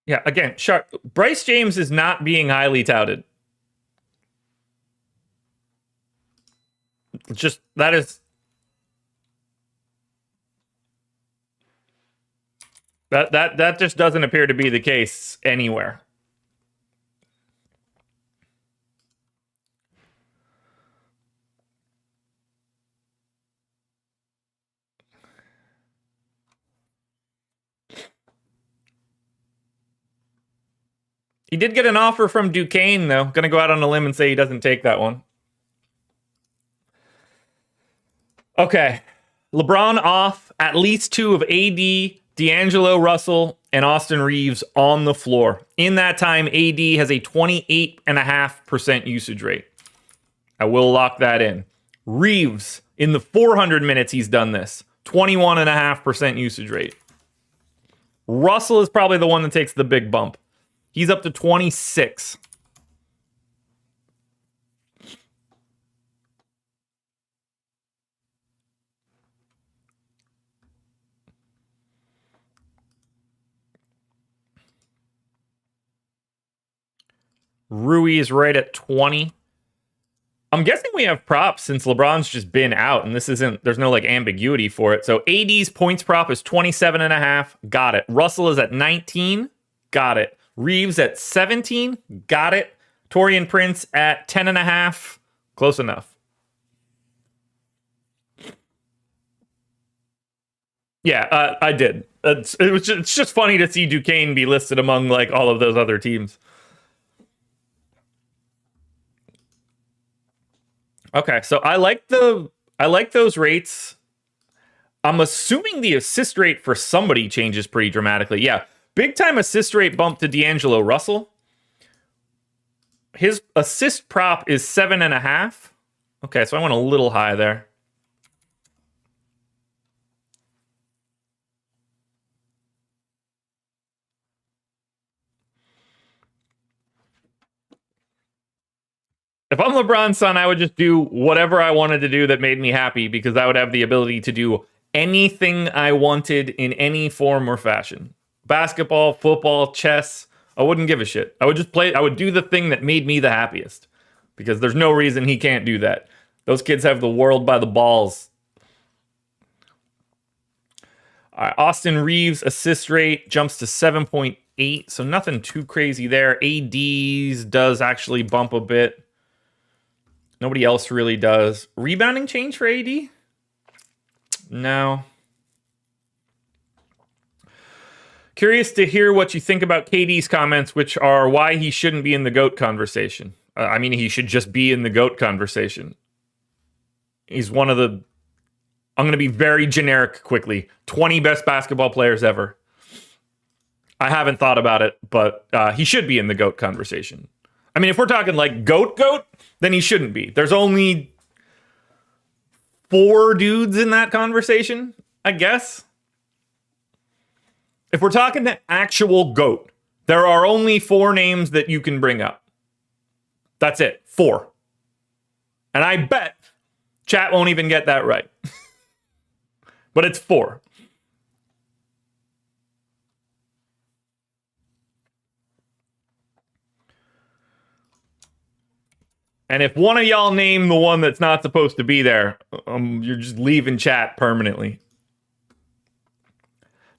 Yeah, again, Bryce James is not being highly touted. Just that is that just doesn't appear to be the case anywhere. He did get an offer from Duquesne, though. Gonna go out on a limb and say he doesn't take that one. Okay. LeBron off, at least two of AD, D'Angelo Russell, and Austin Reeves on the floor. In that time, AD has a 28.5% usage rate. I will lock that in. Reeves, in the 400 minutes he's done this, 21.5% usage rate. Russell is probably the one that takes the big bump. He's up to 26. Rui is right at 20. I'm guessing we have props since LeBron's just been out and there's no like ambiguity for it. So AD's points prop is 27.5. Got it. Russell is at 19. Got it. Reeves at 17. Got it. Taurean Prince at 10.5. Close enough. Yeah, I did. It's just funny to see Duquesne be listed among like all of those other teams. Okay, so I like those rates. I'm assuming the assist rate for somebody changes pretty dramatically. Yeah, big time assist rate bump to D'Angelo Russell. His assist prop is 7.5. Okay, so I went a little high there. If I'm LeBron's son, I would just do whatever I wanted to do that made me happy because I would have the ability to do anything I wanted in any form or fashion. Basketball, football, chess. I wouldn't give a shit. I would just play. I would do the thing that made me the happiest because there's no reason he can't do that. Those kids have the world by the balls. All right, Austin Reeves assist rate jumps to 7.8, so nothing too crazy there. ADs does actually bump a bit. Nobody else really does. Rebounding change for AD? No. Curious to hear what you think about KD's comments, which are why he shouldn't be in the GOAT conversation. I mean, he should just be in the GOAT conversation. He's one of the, I'm going to be very generic quickly, 20 best basketball players ever. I haven't thought about it, but he should be in the GOAT conversation. I mean, if we're talking like GOAT, then he shouldn't be. There's only 4 dudes in that conversation, I guess. If we're talking the actual GOAT, there are only 4 names that you can bring up. That's it. 4. And I bet chat won't even get that right. But it's 4. And if one of y'all name the one that's not supposed to be there, you're just leaving chat permanently.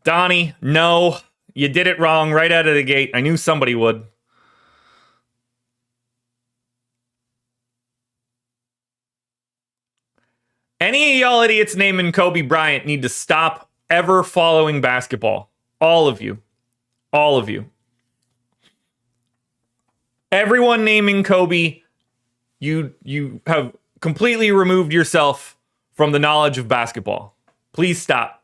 Donnie, no, you did it wrong right out of the gate. I knew somebody would. Any of y'all idiots naming Kobe Bryant need to stop ever following basketball. All of you. All of you. Everyone naming Kobe, you have completely removed yourself from the knowledge of basketball. Please stop.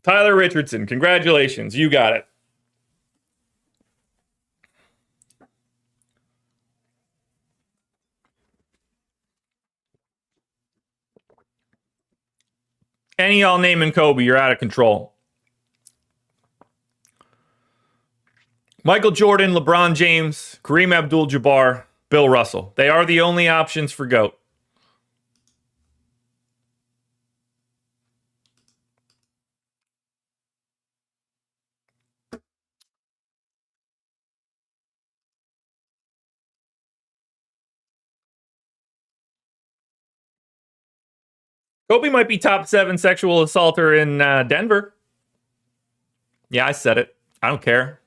Tyler Richardson, congratulations. You got it. Any y'all naming Kobe, you're out of control. Michael Jordan, LeBron James, Kareem Abdul-Jabbar, Bill Russell. They are the only options for GOAT. Kobe might be top 7 sexual assaulter in Denver. Yeah, I said it. I don't care.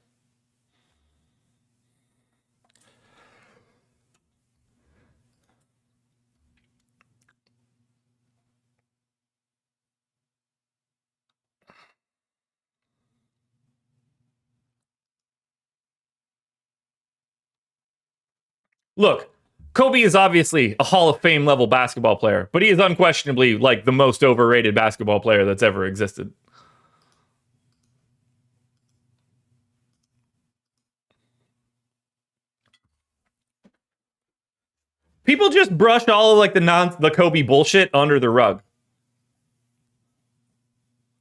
Look, Kobe is obviously a Hall of Fame level basketball player, but he is unquestionably like the most overrated basketball player that's ever existed. People just brush all of like the Kobe bullshit under the rug.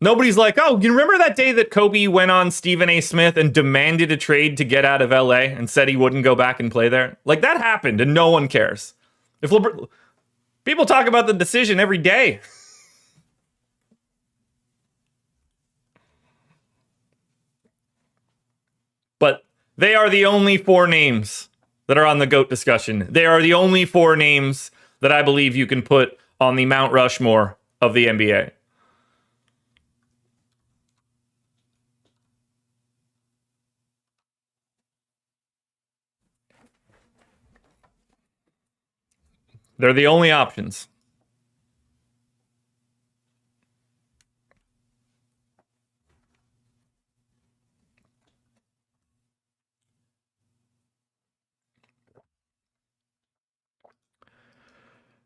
Nobody's like, oh, you remember that day that Kobe went on Stephen A. Smith and demanded a trade to get out of LA and said he wouldn't go back and play there? Like that happened and no one cares. If people talk about the decision every day. But they are the only 4 names that are on the GOAT discussion. They are the only 4 names that I believe you can put on the Mount Rushmore of the NBA. They're the only options.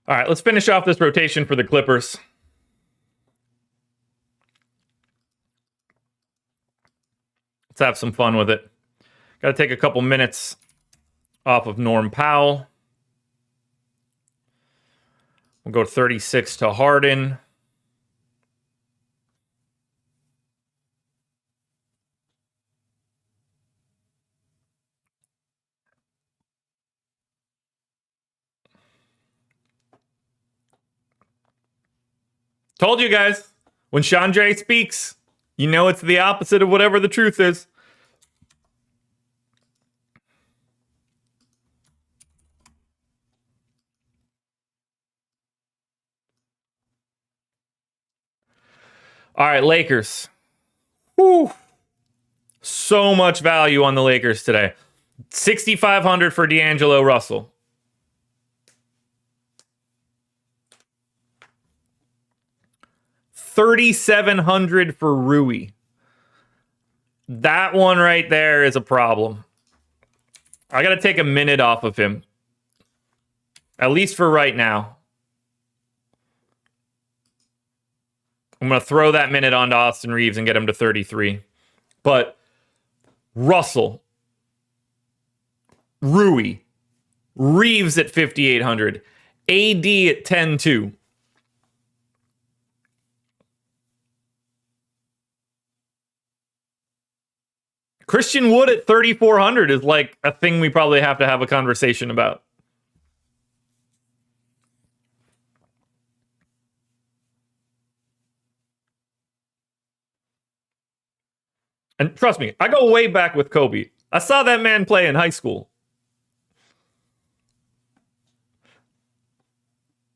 All right, let's finish off this rotation for the Clippers. Let's have some fun with it. Got to take a couple minutes off of Norm Powell. We'll go 36 to Harden. Told you guys, when Chandre speaks, you know it's the opposite of whatever the truth is. All right, Lakers. Whew. So much value on the Lakers today. 6,500 for D'Angelo Russell. $3,700 for Rui. That one right there is a problem. I got to take a minute off of him. At least for right now. I'm going to throw that minute onto Austin Reeves and get him to 33. But Russell, Rui, Reeves at 5,800, AD at 10-2. Christian Wood at 3,400 is like a thing we probably have to have a conversation about. And trust me, I go way back with Kobe. I saw that man play in high school.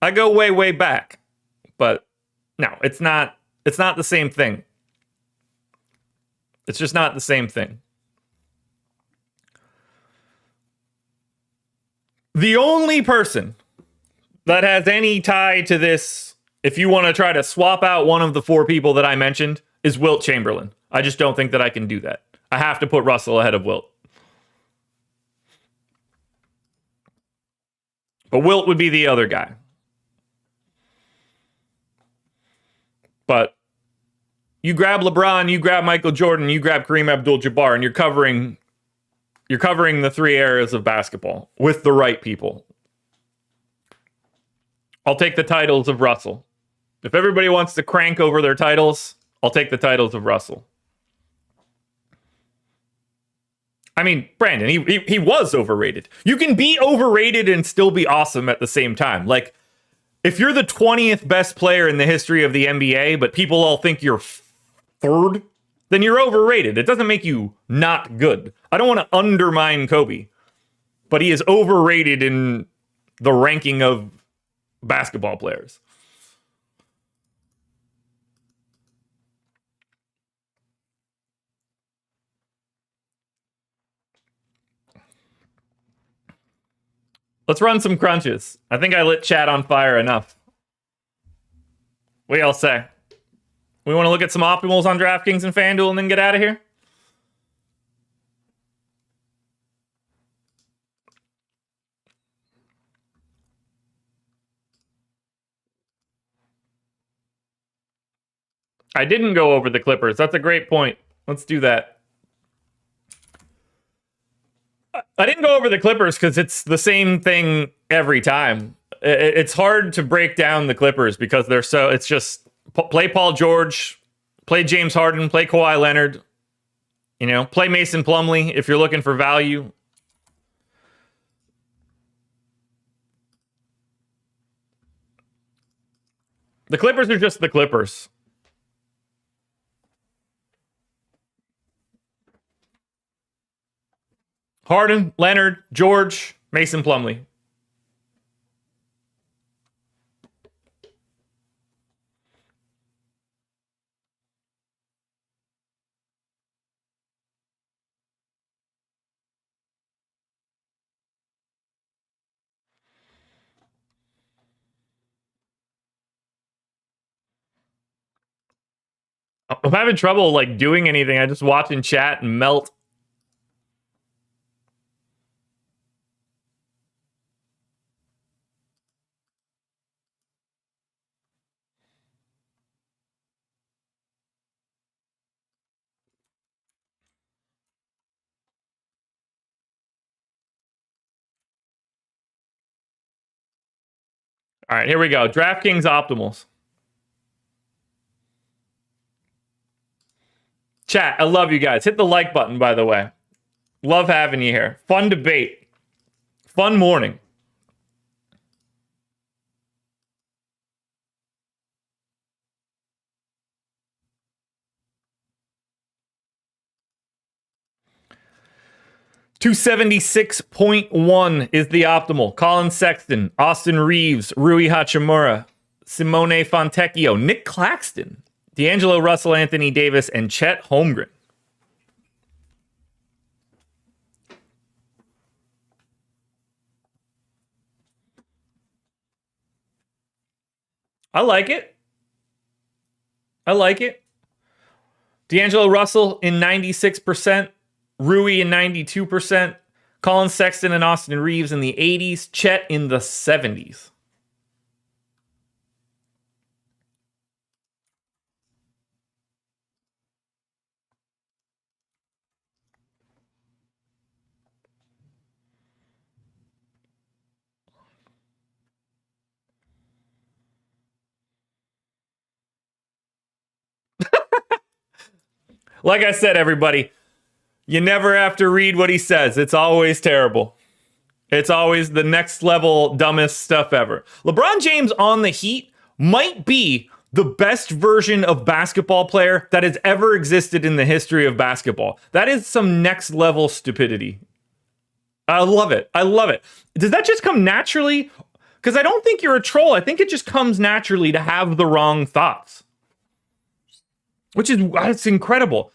I go way, way back. But no, it's not the same thing. It's just not the same thing. The only person that has any tie to this, if you want to try to swap out one of the four people that I mentioned, is Wilt Chamberlain. I just don't think that I can do that. I have to put Russell ahead of Wilt. But Wilt would be the other guy. But you grab LeBron, you grab Michael Jordan, you grab Kareem Abdul-Jabbar, and you're covering the three eras of basketball with the right people. I'll take the titles of Russell. If everybody wants to crank over their titles, I'll take the titles of Russell. I mean, Brandon, he was overrated. You can be overrated and still be awesome at the same time. Like, if you're the 20th best player in the history of the NBA, but people all think you're third, then you're overrated. It doesn't make you not good. I don't want to undermine Kobe, but he is overrated in the ranking of basketball players. Let's run some crunches. I think I lit chat on fire enough. What do y'all say? We want to look at some optimals on DraftKings and FanDuel and then get out of here? I didn't go over the Clippers. That's a great point. Let's do that. I didn't go over the Clippers because it's the same thing every time. It's hard to break down the Clippers because they're so. It's just play Paul George, play James Harden, play Kawhi Leonard. You know, play Mason Plumlee if you're looking for value. The Clippers are just the Clippers. Harden, Leonard, George, Mason Plumlee. I'm having trouble like doing anything. I just watch in chat and melt. All right, here we go. DraftKings optimals. Chat, I love you guys. Hit the like button, by the way. Love having you here. Fun debate. Fun morning. $276.1 is the optimal. Colin Sexton, Austin Reeves, Rui Hachimura, Simone Fontecchio, Nick Claxton, D'Angelo Russell, Anthony Davis, and Chet Holmgren. I like it. I like it. D'Angelo Russell in 96%, Rui in 92%, Colin Sexton and Austin Reeves in the 80s, Chet in the 70s. Like I said, everybody, you never have to read what he says. It's always terrible. It's always the next level dumbest stuff ever. LeBron James on the Heat might be the best version of basketball player that has ever existed in the history of basketball. That is some next level stupidity. I love it. I love it. Does that just come naturally? Because I don't think you're a troll. I think it just comes naturally to have the wrong thoughts. Which is, it's incredible.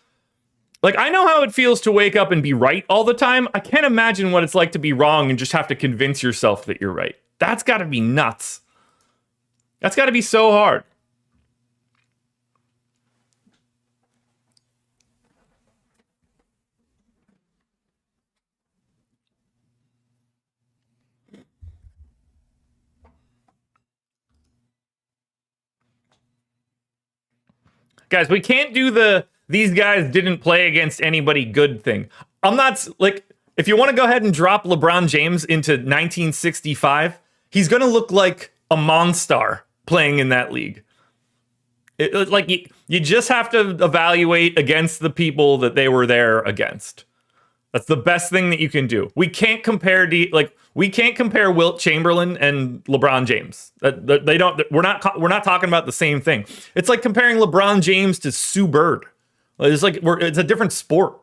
Like, I know how it feels to wake up and be right all the time. I can't imagine what it's like to be wrong and just have to convince yourself that you're right. That's got to be nuts. That's got to be so hard. Guys, we can't do these guys didn't play against anybody good thing. I'm not, like, if you want to go ahead and drop LeBron James into 1965, he's going to look like a monster playing in that league. Like, you just have to evaluate against the people that they were there against. That's the best thing that you can do. We can't compare Wilt Chamberlain and LeBron James. They don't. We're not talking about the same thing. It's like comparing LeBron James to Sue Bird. It's a different sport.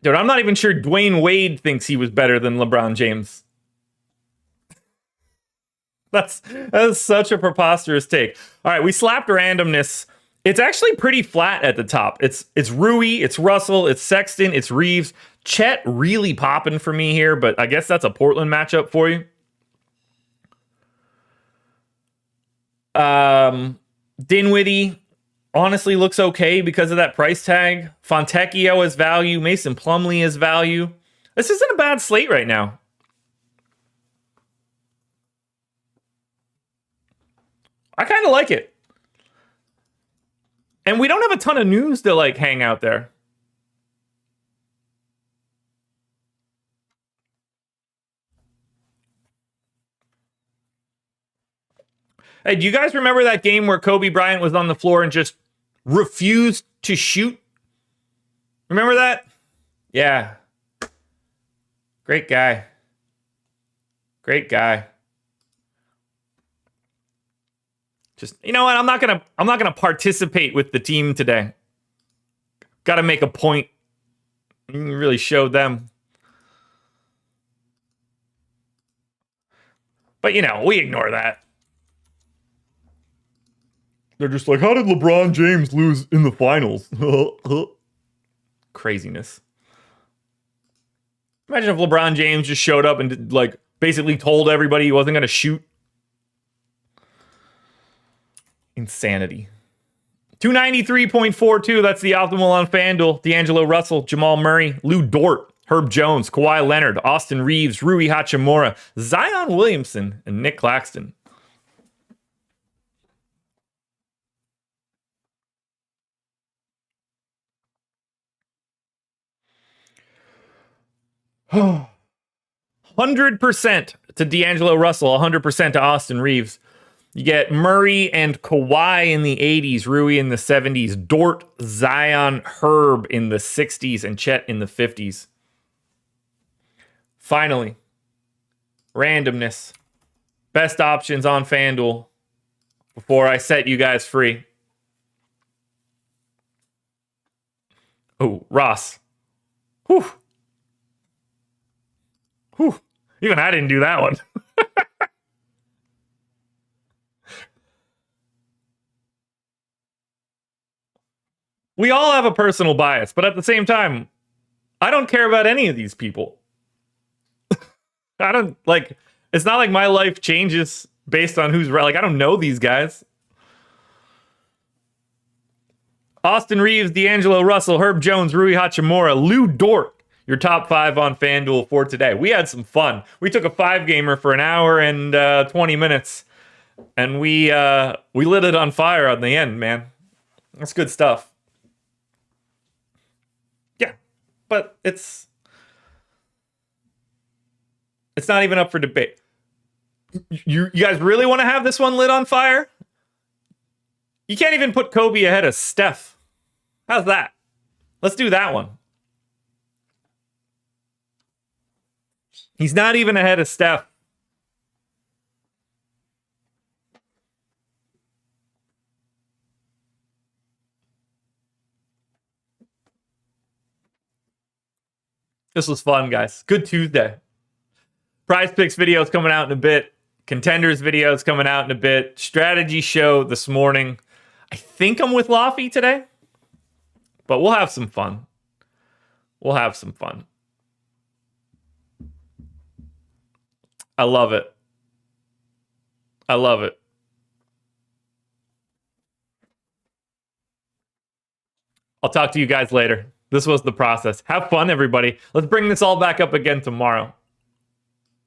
Dude, I'm not even sure Dwayne Wade thinks he was better than LeBron James. That's such a preposterous take. All right, we slapped randomness. It's actually pretty flat at the top. It's Rui, it's Russell, it's Sexton, it's Reeves. Chet really popping for me here, but I guess that's a Portland matchup for you. Dinwiddie honestly looks okay because of that price tag. Fontecchio has value. Mason Plumlee has value. This isn't a bad slate right now. I kind of like it. And we don't have a ton of news to like hang out there. Hey, do you guys remember that game where Kobe Bryant was on the floor and just refused to shoot? Remember that? Yeah. Great guy. Great guy. Just, you know what? I'm not gonna participate with the team today. Got to make a point. You really showed them. But you know, we ignore that. They're just like, how did LeBron James lose in the finals? Craziness. Imagine if LeBron James just showed up and like basically told everybody he wasn't going to shoot. Insanity. 293.42. That's the optimal on FanDuel. D'Angelo Russell, Jamal Murray, Lou Dort, Herb Jones, Kawhi Leonard, Austin Reeves, Rui Hachimura, Zion Williamson, and Nick Claxton. Oh. 100% to D'Angelo Russell, 100% to Austin Reeves. You get Murray and Kawhi in the 80s, Rui in the 70s, Dort, Zion, Herb in the 60s, and Chet in the 50s. Finally, randomness. Best options on FanDuel before I set you guys free. Oh, Ross. Whew. Whew. Even I didn't do that one. We all have a personal bias, but at the same time, I don't care about any of these people. I don't, like, it's not like my life changes based on who's right. Like, I don't know these guys. Austin Reeves, D'Angelo Russell, Herb Jones, Rui Hachimura, Lou Dort, your top 5 on FanDuel for today. We had some fun. We took a 5-gamer for an hour and 20 minutes, and we lit it on fire on the end, man. That's good stuff. Yeah, but it's not even up for debate. You guys really want to have this one lit on fire? You can't even put Kobe ahead of Steph. How's that? Let's do that one. He's not even ahead of Steph. This was fun, guys. Good Tuesday. Prize Picks videos coming out in a bit. Contenders videos coming out in a bit. Strategy show this morning. I think I'm with Laffy today, but we'll have some fun. We'll have some fun. I love it. I love it. I'll talk to you guys later. This was the process. Have fun, everybody. Let's bring this all back up again tomorrow.